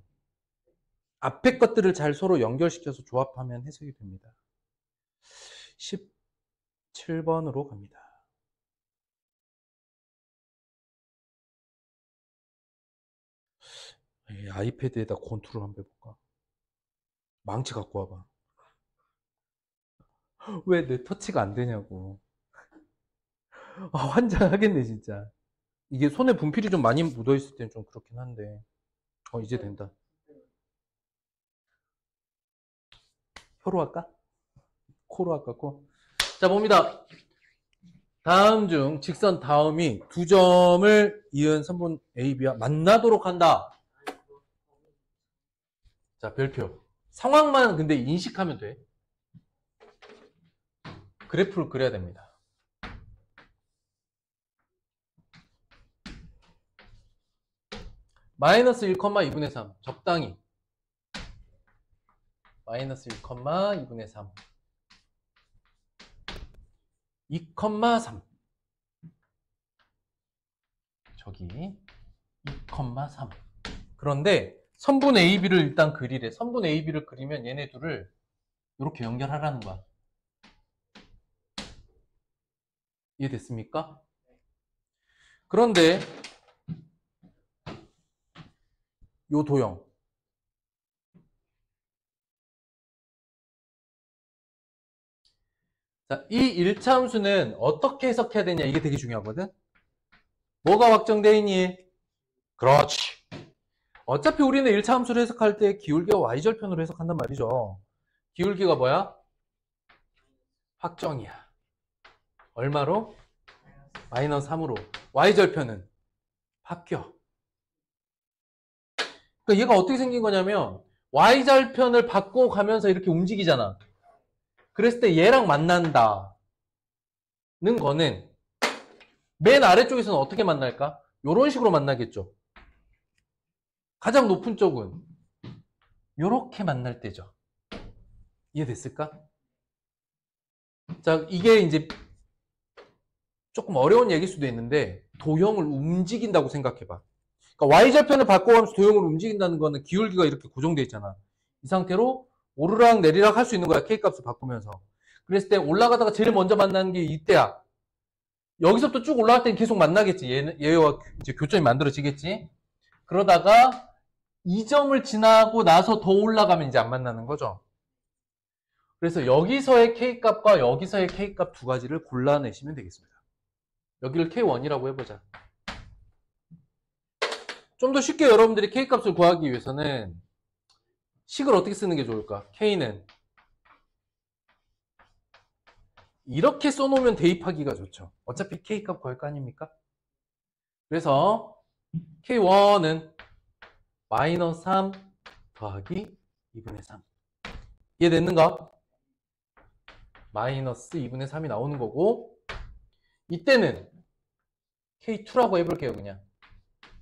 앞에 것들을 잘 서로 연결시켜서 조합하면 해석이 됩니다. 17번으로 갑니다. 아이패드에다 권투를 한번 해볼까? 망치 갖고 와봐. 왜 내 터치가 안 되냐고. 환장하겠네 진짜. 이게 손에 분필이 좀 많이 묻어있을 때는 좀 그렇긴 한데 이제 된다. 혀로 할까? 코로 할까? 코? 자 봅니다. 다음 중 직선 다음이 두 점을 이은 선분 A, B와 만나도록 한다. 자 별표. 상황만 근데 인식하면 돼. 그래프를 그려야 됩니다. 마이너스 1,2분의 3 적당히 마이너스 1,2분의 3 2,3 저기 2,3 그런데 선분 AB를 일단 그리래. 선분 AB를 그리면 얘네 둘을 이렇게 연결하라는 거야. 이해됐습니까? 그런데 요 도형 자, 이 1차 함수는 어떻게 해석해야 되냐 이게 되게 중요하거든. 뭐가 확정되어 있니? 그렇지. 어차피 우리는 1차 함수를 해석할 때 기울기와 y절편으로 해석한단 말이죠. 기울기가 뭐야? 확정이야. 얼마로? 마이너스 3으로. y절편은 바뀌어. 그러니까 얘가 어떻게 생긴 거냐면 y절편을 바꿔가면서 이렇게 움직이잖아. 그랬을 때 얘랑 만난다는 거는 맨 아래쪽에서는 어떻게 만날까? 이런 식으로 만나겠죠. 가장 높은 쪽은 이렇게 만날 때죠. 이해됐을까? 자, 이게 이제 조금 어려운 얘기일 수도 있는데 도형을 움직인다고 생각해봐. 그러니까 y절편을 바꿔가면서 도형을 움직인다는 거는 기울기가 이렇게 고정되어 있잖아. 이 상태로 오르락 내리락 할 수 있는 거야. K값을 바꾸면서. 그랬을 때 올라가다가 제일 먼저 만나는 게 이때야. 여기서부터 쭉 올라갈 때는 계속 만나겠지. 얘와 이제 교점이 만들어지겠지. 그러다가 이 점을 지나고 나서 더 올라가면 이제 안 만나는 거죠. 그래서 여기서의 K값과 여기서의 K값 두 가지를 골라내시면 되겠습니다. 여기를 K1이라고 해보자. 좀 더 쉽게 여러분들이 K값을 구하기 위해서는 식을 어떻게 쓰는 게 좋을까? K는 이렇게 써놓으면 대입하기가 좋죠. 어차피 K값 구할 거 아닙니까? 그래서 K1은 마이너스 3 더하기 2분의 3 이해됐는가? 마이너스 2분의 3이 나오는 거고, 이때는 K2라고 해볼게요. 그냥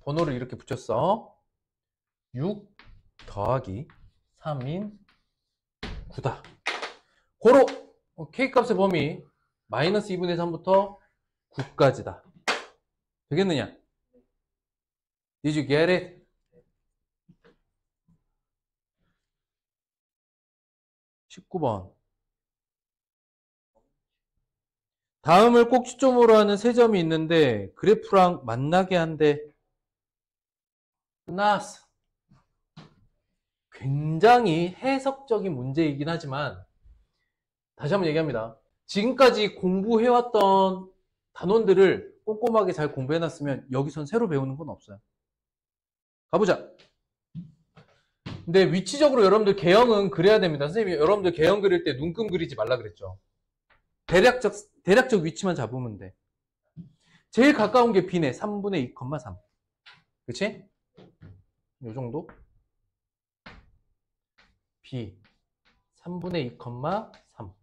번호를 이렇게 붙였어. 6 더하기 3인 9다. 고로 K값의 범위 마이너스 2분의 3부터 9까지다. 되겠느냐? Did you get it? (19번) 다음을 꼭 취점으로 하는 세 점이 있는데 그래프랑 만나게 한대. 끝났어. 굉장히 해석적인 문제이긴 하지만 다시 한번 얘기합니다. 지금까지 공부해왔던 단원들을 꼼꼼하게 잘 공부해놨으면 여기선 새로 배우는 건 없어요. 가보자. 근데 위치적으로 여러분들 개형은 그래야 됩니다. 선생님이 여러분들 개형 그릴 때 눈금 그리지 말라 그랬죠. 대략적 위치만 잡으면 돼. 제일 가까운 게 B네. 3분의 2,3. 그치? 요 정도? B 3분의 2,3.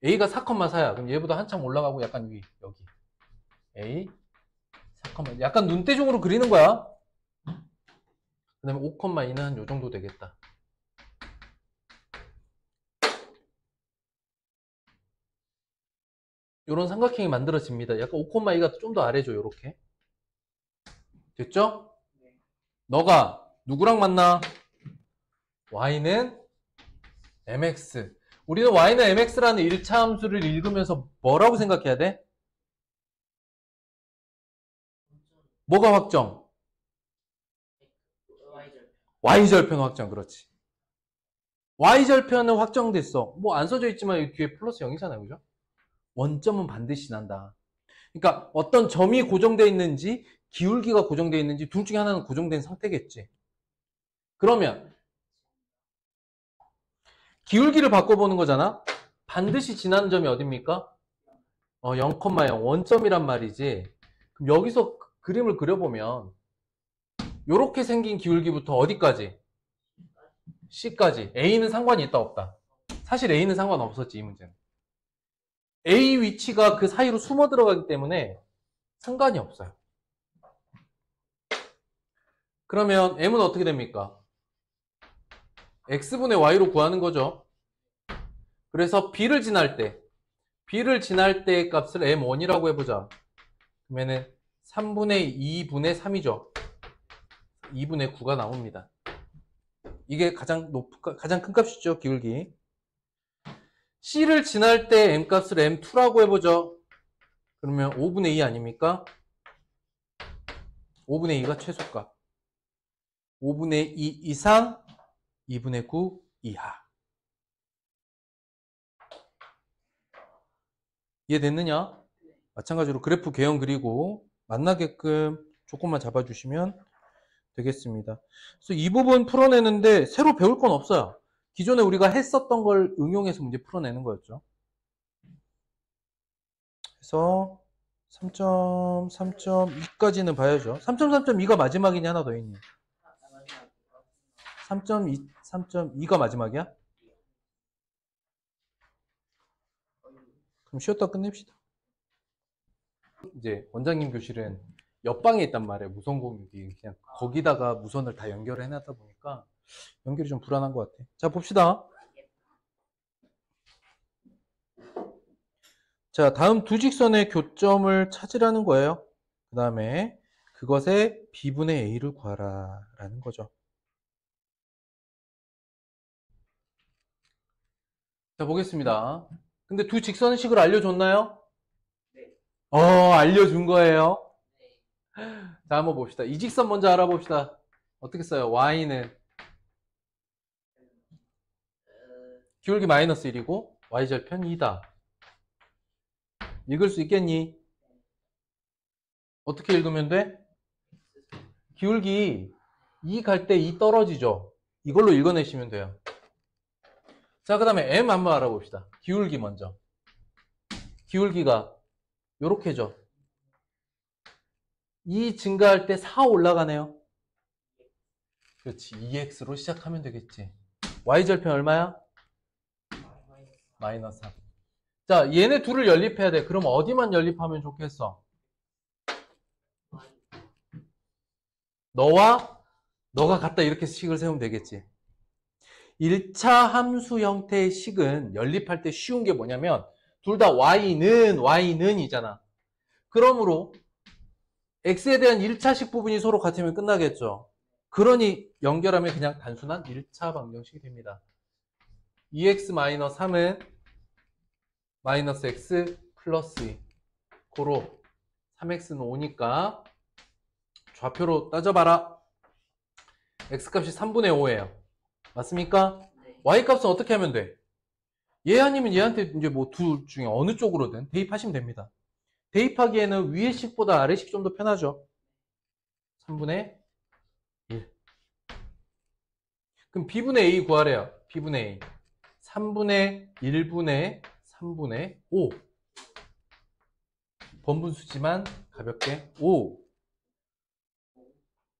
A가 4,4야. 그럼 얘보다 한참 올라가고 약간 위. 여기. A 4, 약간 눈대중으로 그리는 거야. 그 다음에 5,2는 한 요 정도 되겠다. 요런 삼각형이 만들어집니다. 약간 5,2가 좀 더 아래죠. 요렇게. 됐죠? 너가 누구랑 만나? y는 mx. 우리는 y는 mx라는 1차 함수를 읽으면서 뭐라고 생각해야 돼? 뭐가 확정? y절편 확정. 그렇지. y절편은 확정됐어. 뭐 안 써져 있지만 여기 뒤에 플러스 0이잖아요. 그죠? 원점은 반드시 난다. 그러니까 어떤 점이 고정되어 있는지 기울기가 고정되어 있는지 둘 중에 하나는 고정된 상태겠지. 그러면 기울기를 바꿔보는 거잖아. 반드시 지나는 점이 어딥니까? 0,0 원점이란 말이지. 그럼 여기서 그림을 그려보면 이렇게 생긴 기울기부터 어디까지? C까지. A는 상관이 있다 없다? 사실 A는 상관없었지 이 문제는. A 위치가 그 사이로 숨어 들어가기 때문에 상관이 없어요. 그러면 M은 어떻게 됩니까? X분의 Y로 구하는 거죠. 그래서 B를 지날 때 값을 M1이라고 해보자. 그러면은 3분의 2분의 3이죠. 2분의 9가 나옵니다. 이게 가장 큰 값이죠. 기울기. C를 지날 때 M 값을 M2라고 해보죠. 그러면 5분의 2 아닙니까? 5분의 2가 최소값. 5분의 2 이상 2분의 9 이하. 이해됐느냐? 마찬가지로 그래프 개형 그리고 만나게끔 조금만 잡아주시면 되겠습니다. 그래서 이 부분 풀어내는데 새로 배울 건 없어요. 기존에 우리가 했었던 걸 응용해서 문제 풀어내는 거였죠. 그래서 3.3.2까지는 봐야죠. 3.3.2가 마지막이니 하나 더 있니? 3.2가 마지막이야? 그럼 쉬었다 끝냅시다. 이제 원장님 교실은 옆방에 있단 말이에요. 무선 공유기. 그냥 거기다가 무선을 다 연결해 놨다 보니까 연결이 좀 불안한 것 같아. 자, 봅시다. 자, 다음 두 직선의 교점을 찾으라는 거예요. 그 다음에 그것의 B분의 A를 구하라 라는 거죠. 자, 보겠습니다. 근데 두 직선식을 알려줬나요? 네. 알려준 거예요. 자, 한번 봅시다. 이 직선 먼저 알아봅시다. 어떻게 써요? y는 기울기 마이너스 1이고 y절편 2다. 읽을 수 있겠니? 어떻게 읽으면 돼? 기울기 2 갈 때 2 떨어지죠? 이걸로 읽어내시면 돼요. 자, 그 다음에 m 한번 알아봅시다. 기울기 먼저. 기울기가 요렇게죠. 2 증가할 때 4 올라가네요. 그렇지. 2x로 시작하면 되겠지. y절편 얼마야? 마이너스 3. 자, 얘네 둘을 연립해야 돼. 그럼 어디만 연립하면 좋겠어? 너가 갖다 이렇게 식을 세우면 되겠지. 1차 함수 형태의 식은 연립할 때 쉬운 게 뭐냐면 둘 다 y는 이잖아. 그러므로 x에 대한 1차식 부분이 서로 같으면 끝나겠죠. 그러니 연결하면 그냥 단순한 1차 방정식이 됩니다. 2x-3은 마이너스 x 플러스 2. 고로 3x는 5니까 좌표로 따져봐라. x값이 3분의 5예요. 맞습니까? 네. y값은 어떻게 하면 돼? 얘 아니면 얘한테 이제 뭐 둘 중에 어느 쪽으로든 대입하시면 됩니다. 대입하기에는 위의 식보다 아래 식 좀 더 편하죠. 3분의 1. 그럼 b분의 a 구하래요. b분의 a. 3분의 1분의 3분의 5. 번분수지만 가볍게 5.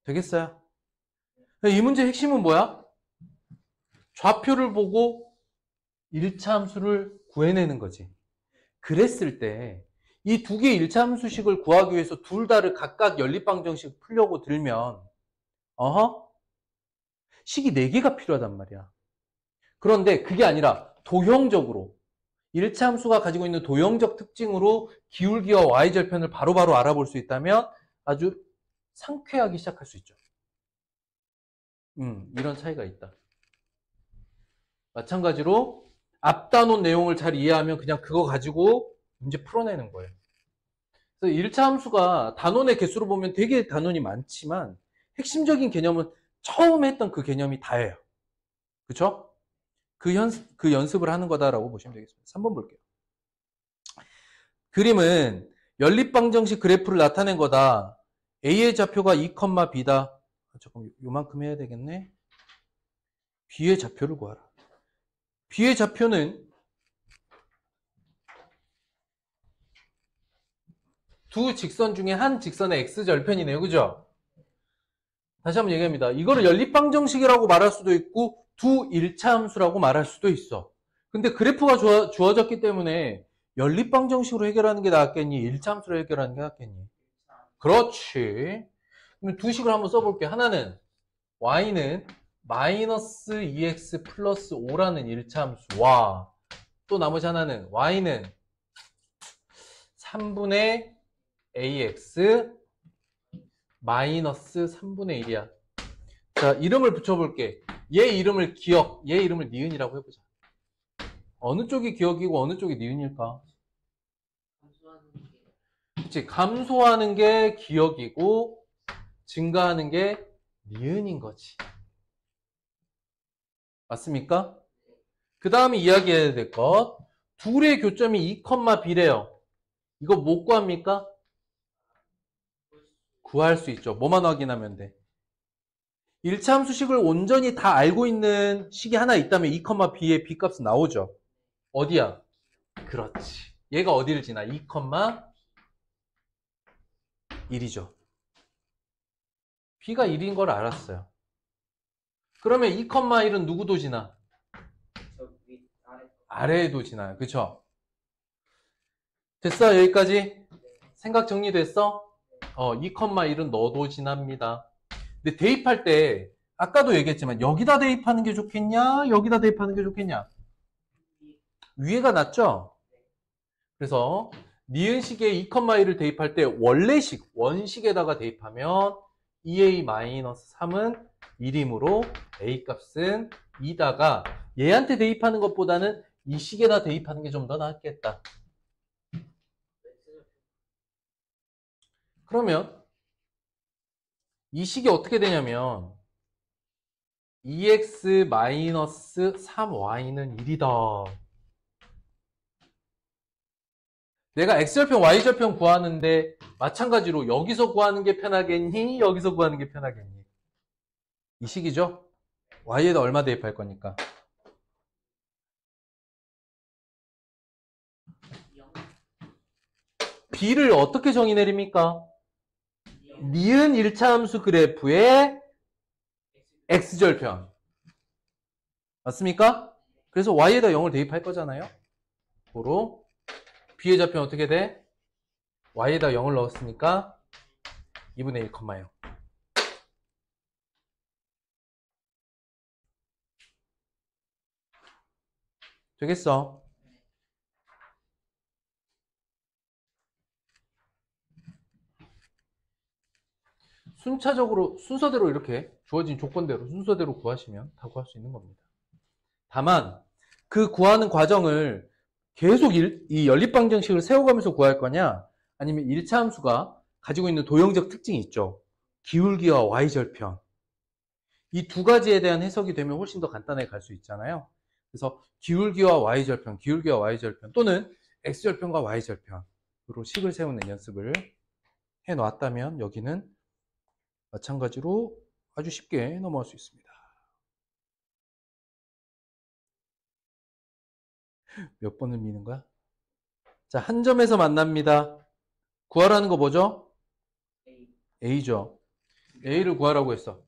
되겠어요? 이 문제의 핵심은 뭐야? 좌표를 보고 1차 함수를 구해내는 거지. 그랬을 때 이 두 개의 1차 함수식을 구하기 위해서 둘 다를 각각 연립방정식 풀려고 들면 식이 4개가 필요하단 말이야. 그런데 그게 아니라 도형적으로 1차 함수가 가지고 있는 도형적 특징으로 기울기와 y절편을 바로바로 알아볼 수 있다면 아주 상쾌하게 시작할 수 있죠. 이런 차이가 있다. 마찬가지로 앞단원 내용을 잘 이해하면 그냥 그거 가지고 문제 풀어내는 거예요. 그래서 1차 함수가 단원의 개수로 보면 되게 단원이 많지만 핵심적인 개념은 처음 했던 그 개념이 다예요. 그쵸? 그 연습을 하는 거다라고 보시면 되겠습니다. 3번 볼게요. 그림은 연립방정식 그래프를 나타낸 거다. A의 좌표가 2, B다. 잠깐 요만큼 해야 되겠네. B의 좌표를 구하라. B의 좌표는 두 직선 중에 한 직선의 x절편이네요. 그죠? 다시 한번 얘기합니다. 이거를 연립방정식이라고 말할 수도 있고 두 1차 함수라고 말할 수도 있어. 근데 그래프가 주어졌기 때문에 연립방정식으로 해결하는 게 낫겠니? 1차 함수로 해결하는 게 낫겠니? 그렇지. 그럼 두 식을 한번 써볼게. 하나는 y는 마이너스 2x 플러스 5라는 1차 함수와 또 나머지 하나는 y는 3분의 ax 마이너스 3분의 1이야. 자, 이름을 붙여볼게. 얘 이름을 기억, 얘 이름을 니은이라고 해보자. 어느 쪽이 기억이고 어느 쪽이 니은일까? 감수하는 게 그치, 감소하는 게 기억이고 증가하는 게 니은인 거지. 맞습니까? 그 다음에 이야기해야 될 것. 둘의 교점이 2, B래요. 이거 못 구합니까? 구할 수 있죠. 뭐만 확인하면 돼? 1차 함수식을 온전히 다 알고 있는 식이 하나 있다면 2, B의 B값은 나오죠. 어디야? 그렇지. 얘가 어디를 지나? 2, 1이죠. B가 1인 걸 알았어요. 그러면 2, 1은 누구도 지나? 저 위 아래 아래에도 지나요. 그쵸? 됐어? 여기까지? 생각 정리됐어? 2, 1은 너도 지납니다. 근데 대입할 때 아까도 얘기했지만 여기다 대입하는 게 좋겠냐? 여기다 대입하는 게 좋겠냐? 위에가 낫죠? 그래서 니은식에 2, 1을 대입할 때 원래식, 원식에다가 대입하면 2a-3은 1이므로 a값은 2다가 얘한테 대입하는 것보다는 이 식에다 대입하는 게 좀 더 낫겠다. 그러면 이 식이 어떻게 되냐면 2x-3y는 1이다. 내가 x절편, y절편 구하는데 마찬가지로 여기서 구하는 게 편하겠니? 여기서 구하는 게 편하겠니? 이 식이죠? y에다 얼마 대입할 거니까? 0 b를 어떻게 정의 내립니까? 니은 1차 함수 그래프의 x절편. 맞습니까? 그래서 y에다 0을 대입할 거잖아요. 고로 b의 좌표는 어떻게 돼? y에다 0을 넣었으니까 2분의 1, 0. 되겠어? 순서대로 이렇게 주어진 조건대로 순서대로 구하시면 다 구할 수 있는 겁니다. 다만 그 구하는 과정을 계속 이 연립방정식을 세워가면서 구할 거냐, 아니면 1차 함수가 가지고 있는 도형적 특징이 있죠. 기울기와 y절편. 이 두 가지에 대한 해석이 되면 훨씬 더 간단하게 갈 수 있잖아요. 그래서 기울기와 y절편, 기울기와 y절편 또는 x절편과 y절편으로 식을 세우는 연습을 해 놨다면 여기는 마찬가지로 아주 쉽게 넘어갈 수 있습니다. 몇 번을 미는 거야? 자, 한 점에서 만납니다. 구하라는 거 뭐죠? A죠. A를 구하라고 했어.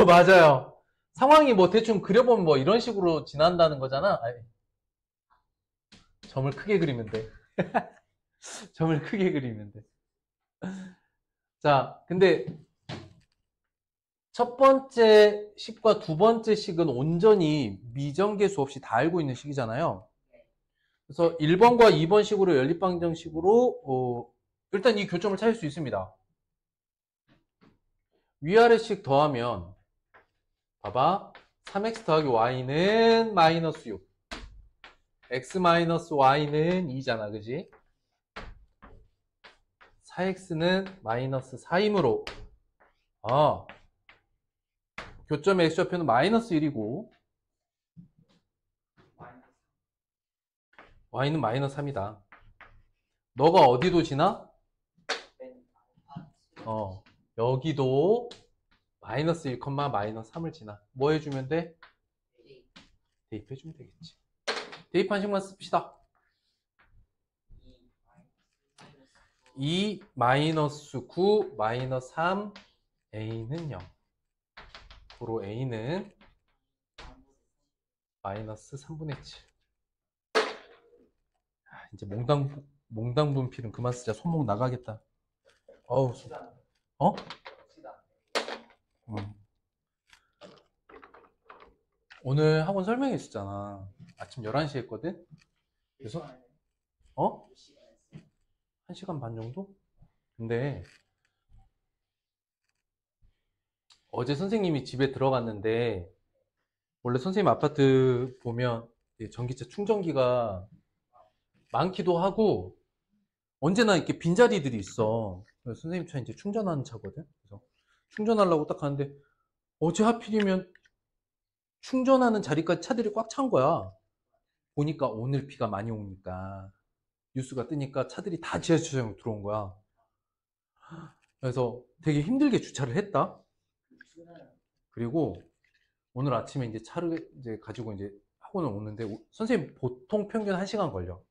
맞아요. 상황이 뭐 대충 그려보면 뭐 이런 식으로 지난다는 거잖아. 아니, 점을 크게 그리면 돼. 점을 크게 그리면 돼. 자, 근데 첫 번째 식과 두 번째 식은 온전히 미정계수 없이 다 알고 있는 식이잖아요. 그래서 1번과 2번 식으로 연립방정식으로 일단 이 교점을 찾을 수 있습니다. 위아래식 더하면 봐봐. 3x 더하기 y는 마이너스 6. x 마이너스 y는 2잖아. 그지? 4x는 마이너스 4이므로 교점의 x좌표는 마이너스 1이고 y는 마이너스 3이다. 너가 어디도 지나? 여기도 마이너스 1, 마이너스 3을 지나. 뭐 해주면 돼? 대입해주면 되겠지. 대입한 식만 씁시다. 2 마이너스 9 마이너스 3 a는 0. 고로 a는 마이너스 3분의 7. 이제 몽당 분필은 그만 쓰자. 손목 나가겠다. 어우, 어? 오늘 학원 설명회 있었잖아. 아침 11시에 했거든? 그래서, 1시간 반 정도? 근데, 어제 선생님이 집에 들어갔는데, 원래 선생님 아파트 보면 전기차 충전기가 많기도 하고, 언제나 이렇게 빈자리들이 있어. 그래서 선생님 차 이제 충전하는 차거든? 그래서 충전하려고 딱 가는데, 어제 하필이면 충전하는 자리까지 차들이 꽉 찬 거야. 보니까 오늘 비가 많이 오니까 뉴스가 뜨니까 차들이 다 지하주차장으로 들어온 거야. 그래서 되게 힘들게 주차를 했다. 그리고 오늘 아침에 이제 차를 이제 가지고 이제 학원을 오는데 선생님 보통 평균 1시간 걸려.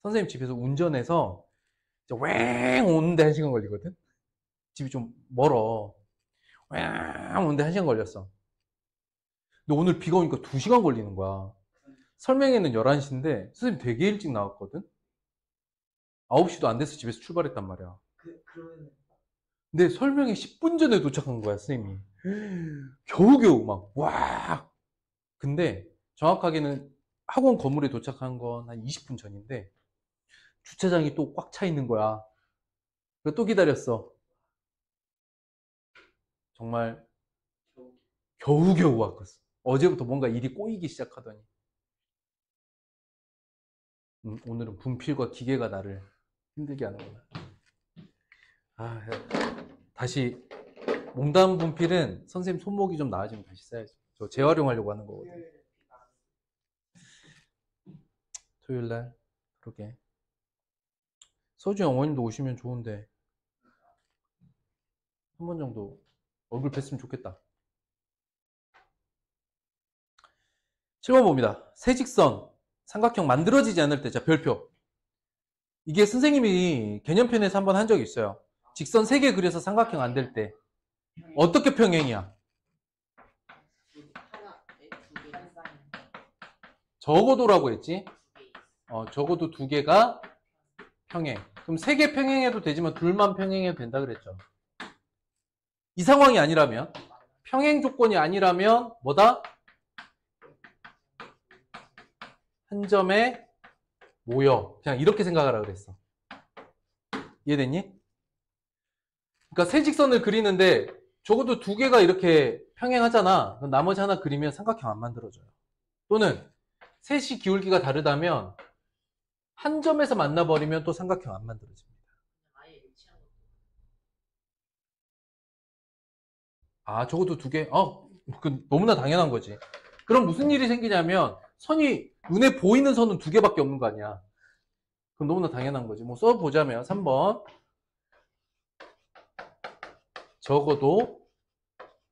선생님 집에서 운전해서 이제 왱 오는데 1시간 걸리거든. 집이 좀 멀어. 왱 오는데 1시간 걸렸어. 근데 오늘 비가 오니까 2시간 걸리는 거야. 설명회는 11시인데 선생님 되게 일찍 나왔거든. 9시도 안 돼서 집에서 출발했단 말이야. 근데 설명회 10분 전에 도착한 거야, 선생님이. 겨우겨우 막, 와. 근데 정확하게는 학원 건물에 도착한 건 한 20분 전인데 주차장이 또 꽉 차 있는 거야. 그래서 또 기다렸어. 정말 겨우겨우 왔겠어. 어제부터 뭔가 일이 꼬이기 시작하더니 오늘은 분필과 기계가 나를 힘들게 하는구나. 다시 몽담 분필은 선생님 손목이 좀 나아지면 다시 써야지. 저 재활용하려고 하는 거거든요. 토요일날 그러게. 서주 어머님도 오시면 좋은데 한 번 정도 얼굴 뵀으면 좋겠다. 7번 봅니다. 세직선 삼각형 만들어지지 않을 때. 자, 별표. 이게 선생님이 개념편에서 한번 한 적이 있어요. 직선 3개 그려서 삼각형 안 될 때 어떻게 평행이야? 적어도라고 했지? 두 개. 적어도 두 개가 평행. 그럼 세 개 평행해도 되지만 둘만 평행해도 된다 그랬죠. 이 상황이 아니라면, 평행 조건이 아니라면 뭐다? 한 점에 모여. 그냥 이렇게 생각하라 그랬어. 이해됐니? 그러니까 세 직선을 그리는데 적어도 두 개가 이렇게 평행하잖아. 그럼 나머지 하나 그리면 삼각형 안 만들어져요. 또는 셋이 기울기가 다르다면 한 점에서 만나버리면 또 삼각형 안 만들어집니다. 아예 일치한 것도. 적어도 두 개? 너무나 당연한 거지. 그럼 무슨 일이 생기냐면 선이 눈에 보이는 선은 두 개밖에 없는 거 아니야. 그럼 너무나 당연한 거지. 뭐 써보자면 3번 적어도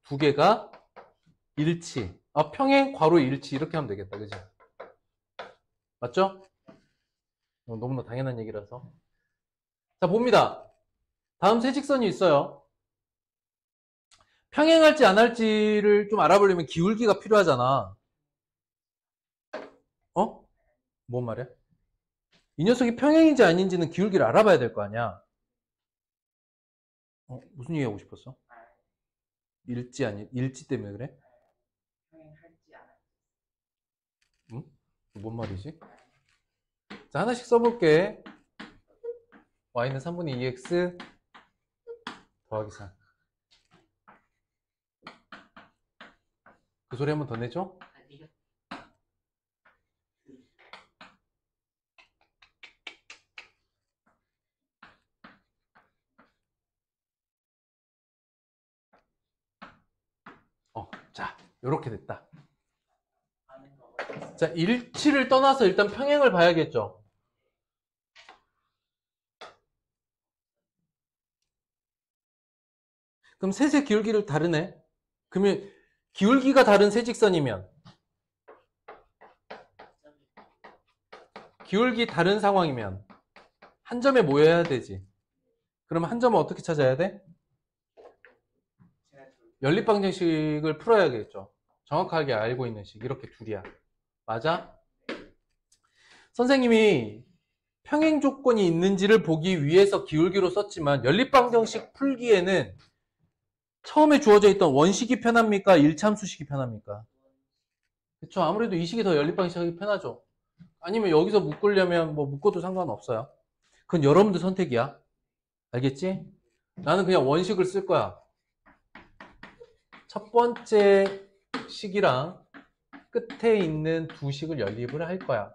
두 개가 일치. 평행 괄호 일치 이렇게 하면 되겠다. 그지? 맞죠? 너무나 당연한 얘기라서. 자, 봅니다. 다음 세 직선이 있어요. 평행할지 안 할지를 좀 알아보려면 기울기가 필요하잖아. 뭔 말이야? 이 녀석이 평행인지 아닌지는 기울기를 알아봐야 될 거 아니야. 무슨 얘기하고 싶었어? 일치 때문에 그래? 평행할지 안 할지. 응? 뭔 말이지? 자, 하나씩 써볼게. y는 3분의 2x 더하기 4. 그 소리 한 번 더 내줘? 아니요. 자, 요렇게 됐다. 아는 거 어디 자, 일치를 떠나서 일단 평행을 봐야겠죠. 그럼 셋의 기울기를 다르네. 그러면 기울기가 다른 세 직선이면 기울기 다른 상황이면 한 점에 모여야 되지. 그럼 한 점은 어떻게 찾아야 돼? 연립방정식을 풀어야겠죠. 정확하게 알고 있는 식. 이렇게 둘이야. 맞아? 선생님이 평행 조건이 있는지를 보기 위해서 기울기로 썼지만 연립방정식 풀기에는 처음에 주어져 있던 원식이 편합니까? 일참수식이 편합니까? 그쵸. 아무래도 이 식이 더 연립방정식이 편하죠. 아니면 여기서 묶으려면 뭐 묶어도 상관없어요. 그건 여러분들 선택이야. 알겠지? 나는 그냥 원식을 쓸 거야. 첫 번째 식이랑 끝에 있는 두 식을 연립을 할 거야.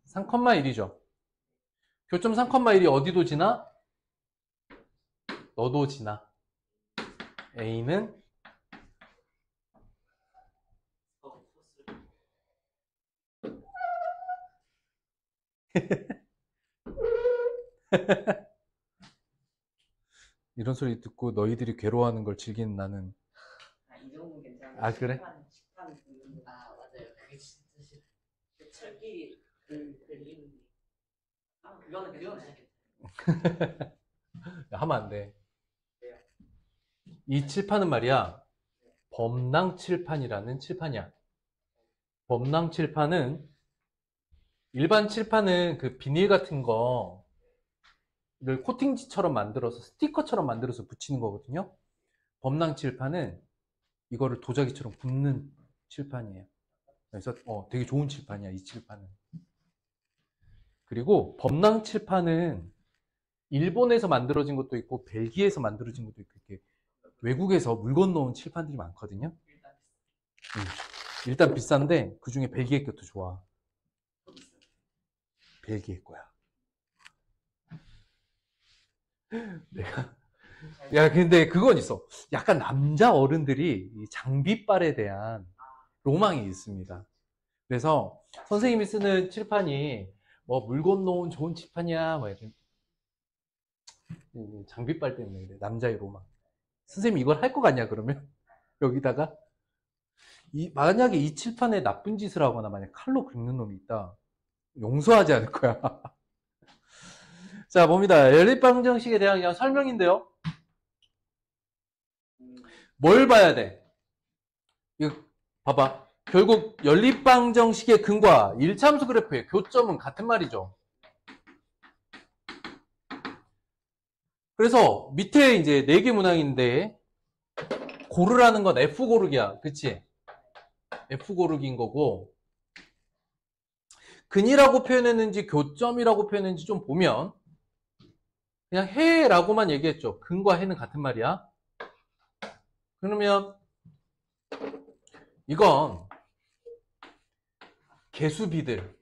(3, 1이죠) 교점 3, 1이 어디도 지나? 너도 지나. A는 코스를. 이런 소리 듣고 너희들이 괴로워하는 걸 즐기는 나는. 이 정도 괜찮아. 그래? 식판 긁는 거. 맞아요. 그게 진짜 싫어. 그 철끼리 긁리는 게. 그거는 괜찮겠다. 하면 안 돼. 왜요? 이 칠판은 말이야, 범랑 칠판이라는 칠판이야. 범랑 칠판은 일반 칠판은 그 비닐 같은 거를 코팅지처럼 만들어서 스티커처럼 만들어서 붙이는 거거든요. 범랑 칠판은 이거를 도자기처럼 굽는 칠판이에요. 그래서 되게 좋은 칠판이야, 이 칠판은. 그리고 범랑 칠판은 일본에서 만들어진 것도 있고 벨기에에서 만들어진 것도 있고 이렇게 외국에서 물건 넣은 칠판들이 많거든요. 일단 비싼데 그 중에 벨기에 것도 좋아. 벨기에 거야. 근데 그건 있어. 약간 남자 어른들이 이 장비빨에 대한 로망이 있습니다. 그래서 선생님이 쓰는 칠판이 뭐 물건 놓은 좋은 칠판이야 뭐 이런 장비빨 때문에 그래. 남자의 로망. 선생님이 이걸 할 것 같냐 그러면? 여기다가 만약에 이 칠판에 나쁜 짓을 하거나 만약 칼로 긁는 놈이 있다, 용서하지 않을 거야. 자, 봅니다. 연립방정식에 대한 그냥 설명인데요. 뭘 봐야 돼? 이거 봐봐. 결국 연립방정식의 근과 일차함수 그래프의 교점은 같은 말이죠. 그래서 밑에 이제 4개 문항인데 고르라는 건 F 고르기야. 그치? F 고르기인 거고 근이라고 표현했는지 교점이라고 표현했는지 좀 보면 그냥 해라고만 얘기했죠. 근과 해는 같은 말이야. 그러면 이건 개수비들을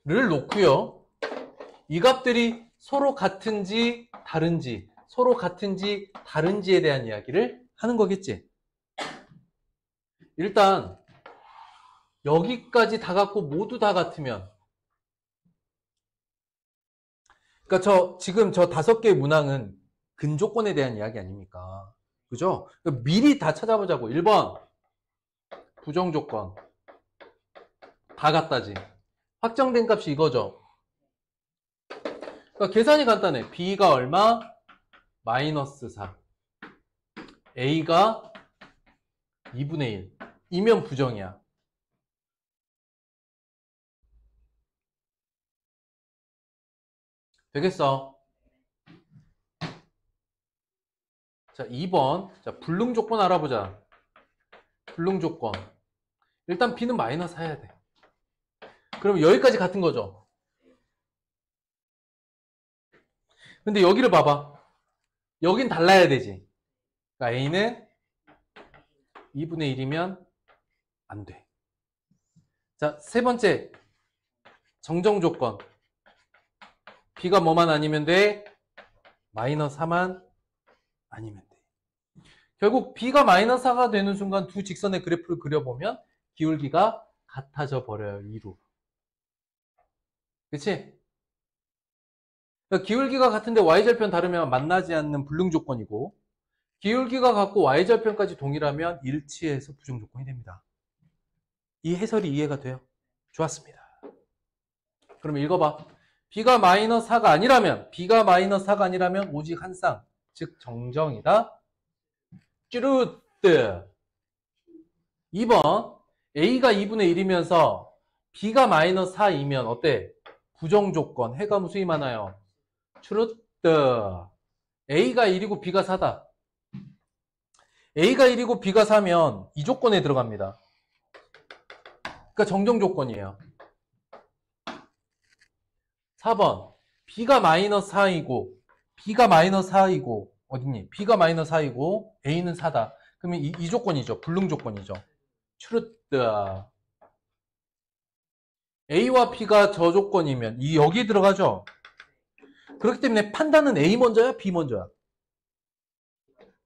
놓고요. 이 값들이 서로 같은지 다른지에 대한 이야기를 하는 거겠지. 일단 여기까지 다 같고 모두 다 같으면 그러니까 지금 저 5개의 문항은 근조건에 대한 이야기 아닙니까? 그죠? 그러니까 미리 다 찾아보자고. 1번 부정조건 다 같다지. 확정된 값이 이거죠. 그러니까 계산이 간단해. B가 얼마? 마이너스 4. A가 2분의 1. 이면 부정이야. 되겠어? 자, 2번. 자, 불능조건 알아보자. 불능조건. 일단 B는 마이너스 해야 돼. 그럼 여기까지 같은 거죠. 근데 여기를 봐봐. 여긴 달라야 되지. 그러니까 A는 2분의 1이면 안 돼. 자, 세 번째. 정정조건. B가 뭐만 아니면 돼? 마이너스 4만 아니면 돼. 결국 B가 마이너스 4가 되는 순간 두 직선의 그래프를 그려보면 기울기가 같아져 버려요. 2로. 그치? 그러니까 기울기가 같은데 y절편 다르면 만나지 않는 불능조건이고 기울기가 같고 y절편까지 동일하면 일치해서 부정조건이 됩니다. 이 해설이 이해가 돼요? 좋았습니다. 그럼 읽어봐. B가 마이너스 4가 아니라면 오직 한 쌍, 즉 정정이다. 쭈루뜨. 2번 A가 2분의 1이면서 B가 마이너스 4이면 어때? 부정조건. 해가 무수히 많아요. 추루뜨. A가 1이고 B가 4다. A가 1이고 B가 4면 이 조건에 들어갑니다. 그러니까 정정조건이에요. 4번 B가 마이너스 4이고 어딨니? B가 마이너스 4이고 A는 4다. 그러면 이 조건이죠. 불능조건이죠. 추르뜨. A와 B가 저 조건이면 여기에 들어가죠. 그렇기 때문에 판단은 A 먼저야? B 먼저야?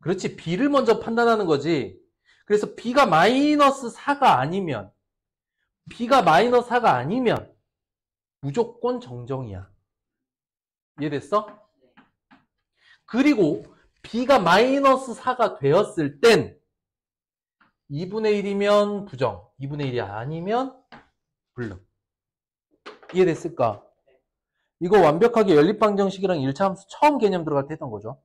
그렇지. B를 먼저 판단하는 거지. 그래서 B가 마이너스 4가 아니면 무조건 정정이야. 이해됐어? 그리고 B가 마이너스 4가 되었을 땐 2분의 1이면 부정, 2분의 1이 아니면 불능. 이해됐을까? 이거 완벽하게 연립방정식이랑 1차함수 처음 개념 들어갈 때 했던 거죠.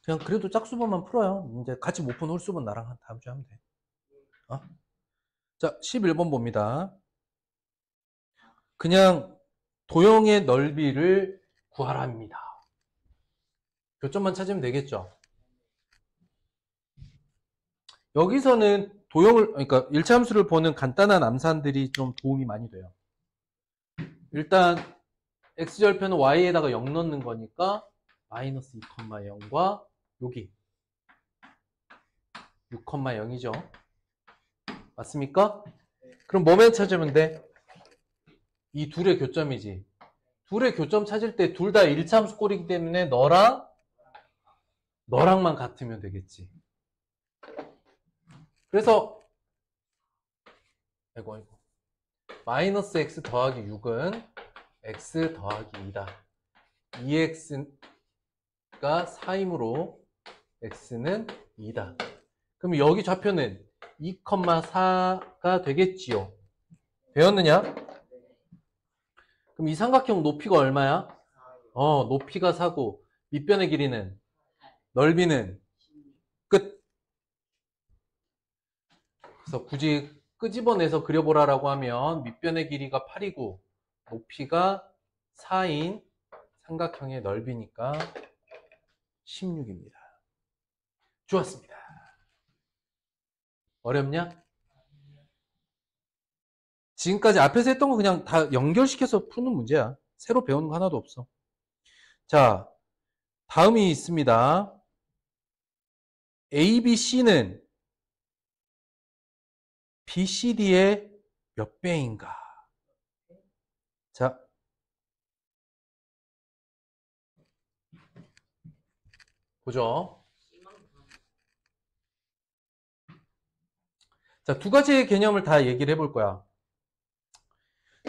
그냥 그래도 짝수번만 풀어요. 이제 같이 못 푼 홀수번 나랑 다음 주에 하면 돼. 자, 11번 봅니다. 그냥 도형의 넓이를 구하랍니다. 교점만 찾으면 되겠죠. 여기서는 그러니까 1차 함수를 보는 간단한 암산들이 좀 도움이 많이 돼요. 일단 x절편은 y에다가 0 넣는 거니까 마이너스 2,0과 여기 6,0이죠. 맞습니까? 그럼 뭐만 찾으면 돼? 이 둘의 교점이지. 둘의 교점 찾을 때 둘 다 1차 함수 꼴이기 때문에 너랑만 같으면 되겠지. 그래서 아이고 마이너스 x 더하기 6은 x 더하기 2다. 2x가 4이므로 x는 2다. 그럼 여기 좌표는 2,4가 되겠지요. 되었느냐? 그럼 이 삼각형 높이가 얼마야? 높이가 4고 밑변의 길이는? 넓이는? 끝. 그래서 굳이 끄집어내서 그려보라라고 하면 밑변의 길이가 8이고 높이가 4인 삼각형의 넓이니까 16입니다. 좋았습니다. 어렵냐? 지금까지 앞에서 했던 거 그냥 다 연결시켜서 푸는 문제야. 새로 배우는 거 하나도 없어. 자, 다음이 있습니다. ABC는 BCD의 몇 배인가? 자, 보죠. 자, 두 가지의 개념을 다 얘기를 해볼 거야.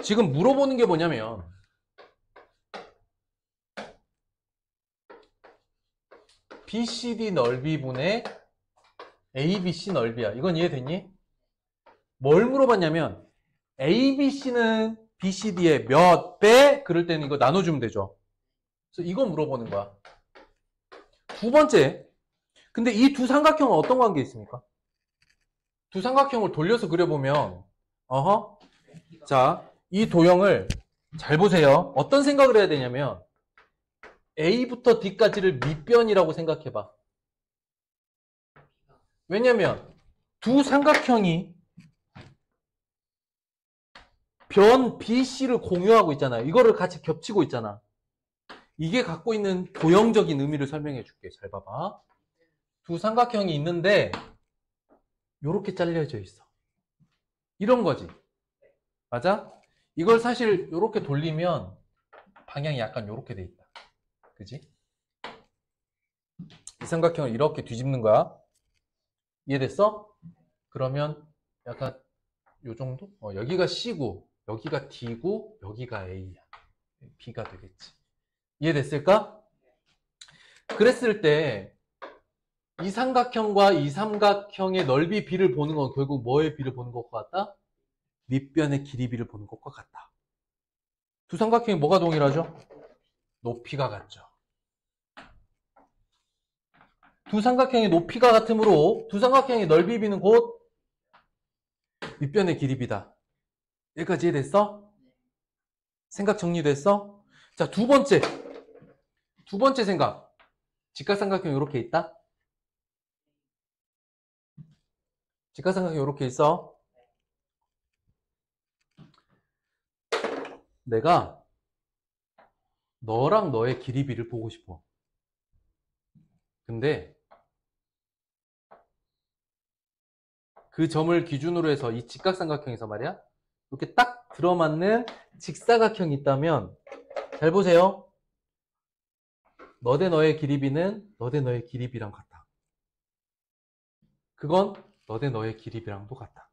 지금 물어보는 게 뭐냐면 BCD 넓이분의 ABC 넓이야. 이건 이해됐니? 뭘 물어봤냐면 ABC는 BCD의 몇 배? 그럴 때는 이거 나눠주면 되죠. 그래서 이거 물어보는 거야. 두 번째, 근데 이 두 삼각형은 어떤 관계 있습니까? 두 삼각형을 돌려서 그려보면 자, 이 도형을 잘 보세요. 어떤 생각을 해야 되냐면 A부터 D까지를 밑변이라고 생각해봐. 왜냐면 두 삼각형이 변 BC를 공유하고 있잖아요. 이거를 같이 겹치고 있잖아. 이게 갖고 있는 도형적인 의미를 설명해 줄게. 잘 봐봐. 두 삼각형이 있는데 이렇게 잘려져 있어. 이런 거지. 맞아? 이걸 사실 이렇게 돌리면 방향이 약간 이렇게 돼 있다. 그지? 이 삼각형을 이렇게 뒤집는 거야. 이해됐어? 그러면 약간 요 정도? 여기가 C고 여기가 D고 여기가 A야. B가 되겠지. 이해됐을까? 그랬을 때 이 삼각형과 이 삼각형의 넓이 B를 보는 건 결국 뭐의 B를 보는 것과 같다? 밑변의 길이 B를 보는 것과 같다. 두 삼각형이 뭐가 동일하죠? 높이가 같죠. 두 삼각형의 높이가 같으므로 두 삼각형의 넓이 B는 곧 밑변의 길이 B다. 여기까지 이해됐어? 생각 정리됐어? 자, 두 번째 생각. 직각삼각형이 이렇게 있다? 직각삼각형이 이렇게 있어. 내가 너랑 너의 길이 B를 보고 싶어. 근데 그 점을 기준으로 해서 이 직각삼각형에서 말이야, 이렇게 딱 들어맞는 직사각형이 있다면, 잘 보세요. 너 대 너의 길이 B는 너 대 너의 길이 B랑 같아. 그건 너 대 너의 길이 B랑도 같아.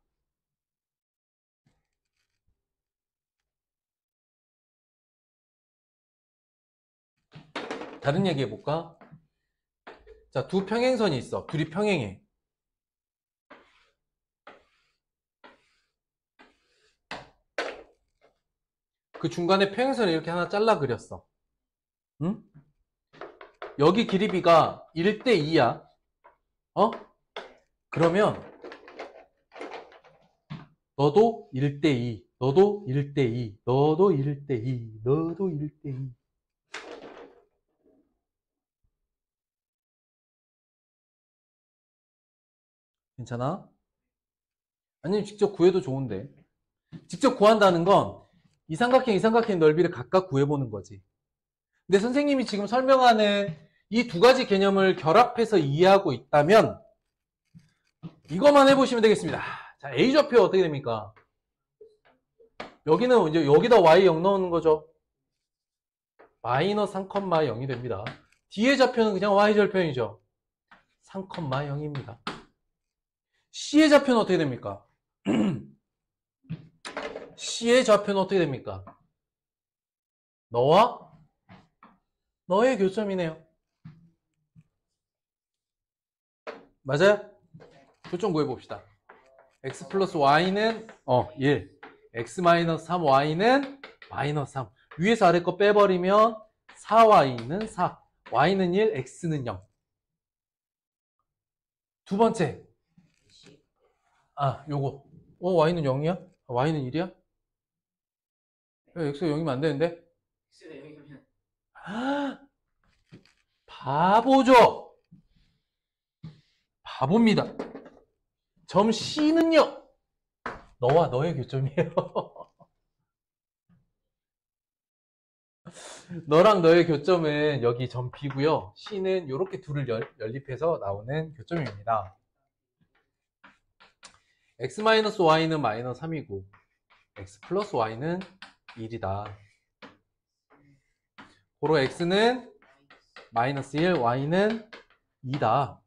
다른 얘기 해볼까? 자, 두 평행선이 있어. 둘이 평행해. 그 중간에 평행선을 이렇게 하나 잘라 그렸어. 응? 여기 길이 B가 1대 2야. 그러면 너도 1대 2, 너도 1대 2, 너도 1대 2, 너도 1대 2. 괜찮아? 아니면 직접 구해도 좋은데. 직접 구한다는 건 이 삼각형, 이 삼각형의 넓이를 각각 구해보는 거지. 근데 선생님이 지금 설명하는 이 두 가지 개념을 결합해서 이해하고 있다면 이것만 해보시면 되겠습니다. 자, A좌표 어떻게 됩니까? 여기는 이제 여기다 Y 0 넣는 거죠. 마이너스 3,0이 됩니다. D의 좌표는 그냥 Y절편이죠. 3,0입니다. C의 좌표는 어떻게 됩니까? C의 좌표는 어떻게 됩니까? 너와 너의 교점이네요. 맞아요? 교점 구해봅시다. x 플러스 y는 1, x 마이너스 3y는 마이너스 3. 위에서 아래 거 빼버리면 4y는 4, y는 1, x는 0. 두 번째, 요거. y는 0이야? y는 1이야? x가 0이면 안 되는데? x가 0이면 바보죠? 바보입니다. 점 C는요, 너와 너의 교점이에요. 너랑 너의 교점은 여기 점 B고요. C는 이렇게 둘을 연립해서 나오는 교점입니다. x-y는 마이너스 3이고 x 플러스 y는 1이다. 고로 x는 마이너스 1, y는 2다.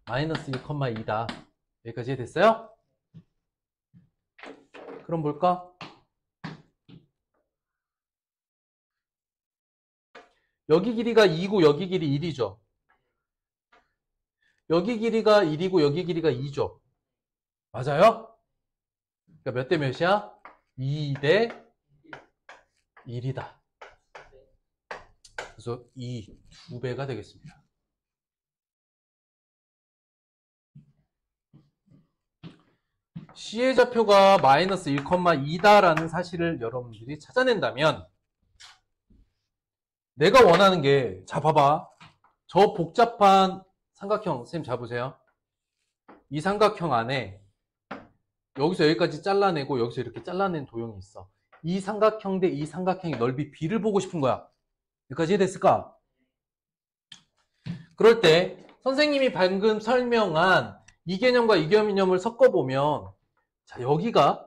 마이너스 1,2다. 여기까지 됐어요? 그럼 볼까? 여기 길이가 2고 여기 길이 1이죠. 여기 길이가 1이고 여기 길이가 2죠. 맞아요? 그러니까 몇 대 몇이야? 2 대 1이다. 그래서 2배가 되겠습니다. C의 좌표가 마이너스 1,2다라는 사실을 여러분들이 찾아낸다면 내가 원하는 게, 자 봐봐, 저 복잡한 삼각형 선생님 잡으세요. 이 삼각형 안에 여기서 여기까지 잘라내고 여기서 이렇게 잘라낸 도형이 있어. 이 삼각형 대 이 삼각형의 넓이 B를 보고 싶은 거야. 여기까지 이해됐을까? 그럴 때 선생님이 방금 설명한 이 개념과 이 개념을 섞어보면, 자 여기가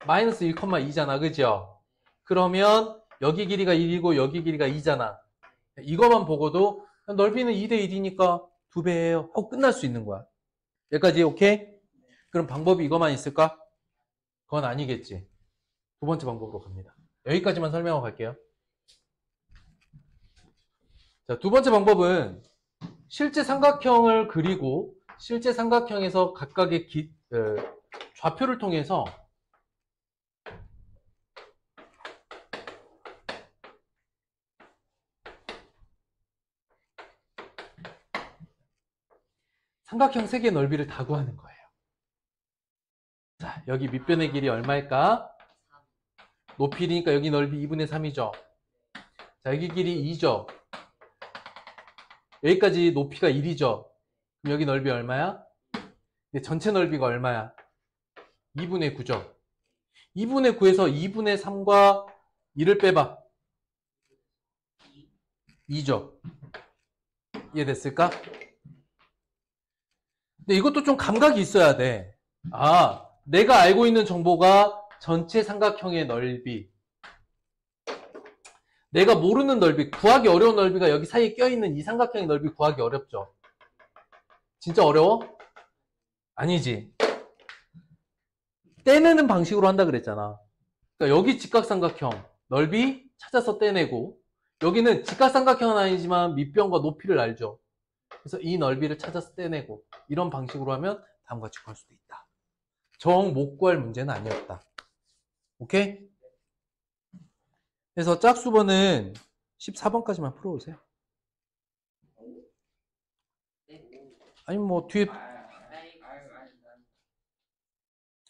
마이너스 1,2잖아, 그죠? 그러면 여기 길이가 1이고 여기 길이가 2잖아. 이거만 보고도 넓이는 2대 1이니까 2배예요 하고 끝날 수 있는 거야. 여기까지 오케이? 그럼 방법이 이거만 있을까? 그건 아니겠지. 두 번째 방법으로 갑니다. 여기까지만 설명하고 갈게요. 자, 두 번째 방법은 실제 삼각형을 그리고 실제 삼각형에서 각각의 좌표를 통해서 삼각형 3개의 넓이를 다 구하는 거예요. 자, 여기 밑변의 길이 얼마일까? 높이니까 여기 넓이 2분의 3이죠. 자, 여기 길이 2죠. 여기까지 높이가 1이죠. 그럼 여기 넓이 얼마야? 전체 넓이가 얼마야? 2분의 9죠. 2분의 9에서 2분의 3과 1을 빼봐. 2죠. 이해됐을까? 근데 이것도 좀 감각이 있어야 돼. 내가 알고 있는 정보가 전체 삼각형의 넓이. 내가 모르는 넓이, 구하기 어려운 넓이가 여기 사이에 껴있는 이 삼각형의 넓이 구하기 어렵죠? 진짜 어려워? 아니지. 떼내는 방식으로 한다 그랬잖아. 그러니까 여기 직각삼각형 넓이 찾아서 떼내고, 여기는 직각삼각형은 아니지만 밑변과 높이를 알죠. 그래서 이 넓이를 찾아서 떼내고, 이런 방식으로 하면 다음과 같이 구할 수도 있다. 정 못 구할 문제는 아니었다. 오케이? 그래서 짝수번은 14번까지만 풀어오세요. 아니 뭐 뒤에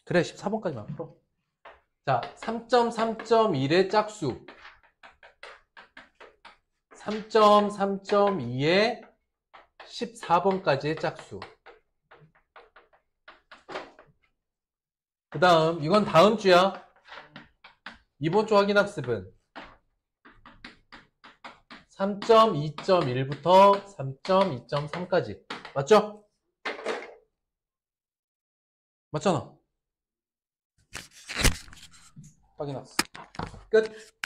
그래 14번까지만 풀어. 자, 3.3.1의 짝수, 3.3.2의 14번까지의 짝수. 그 다음 이건 다음 주야. 이번 주 확인학습은 3.2.1부터 3.2.3까지. 맞죠? 맞잖아. 확인학습 끝.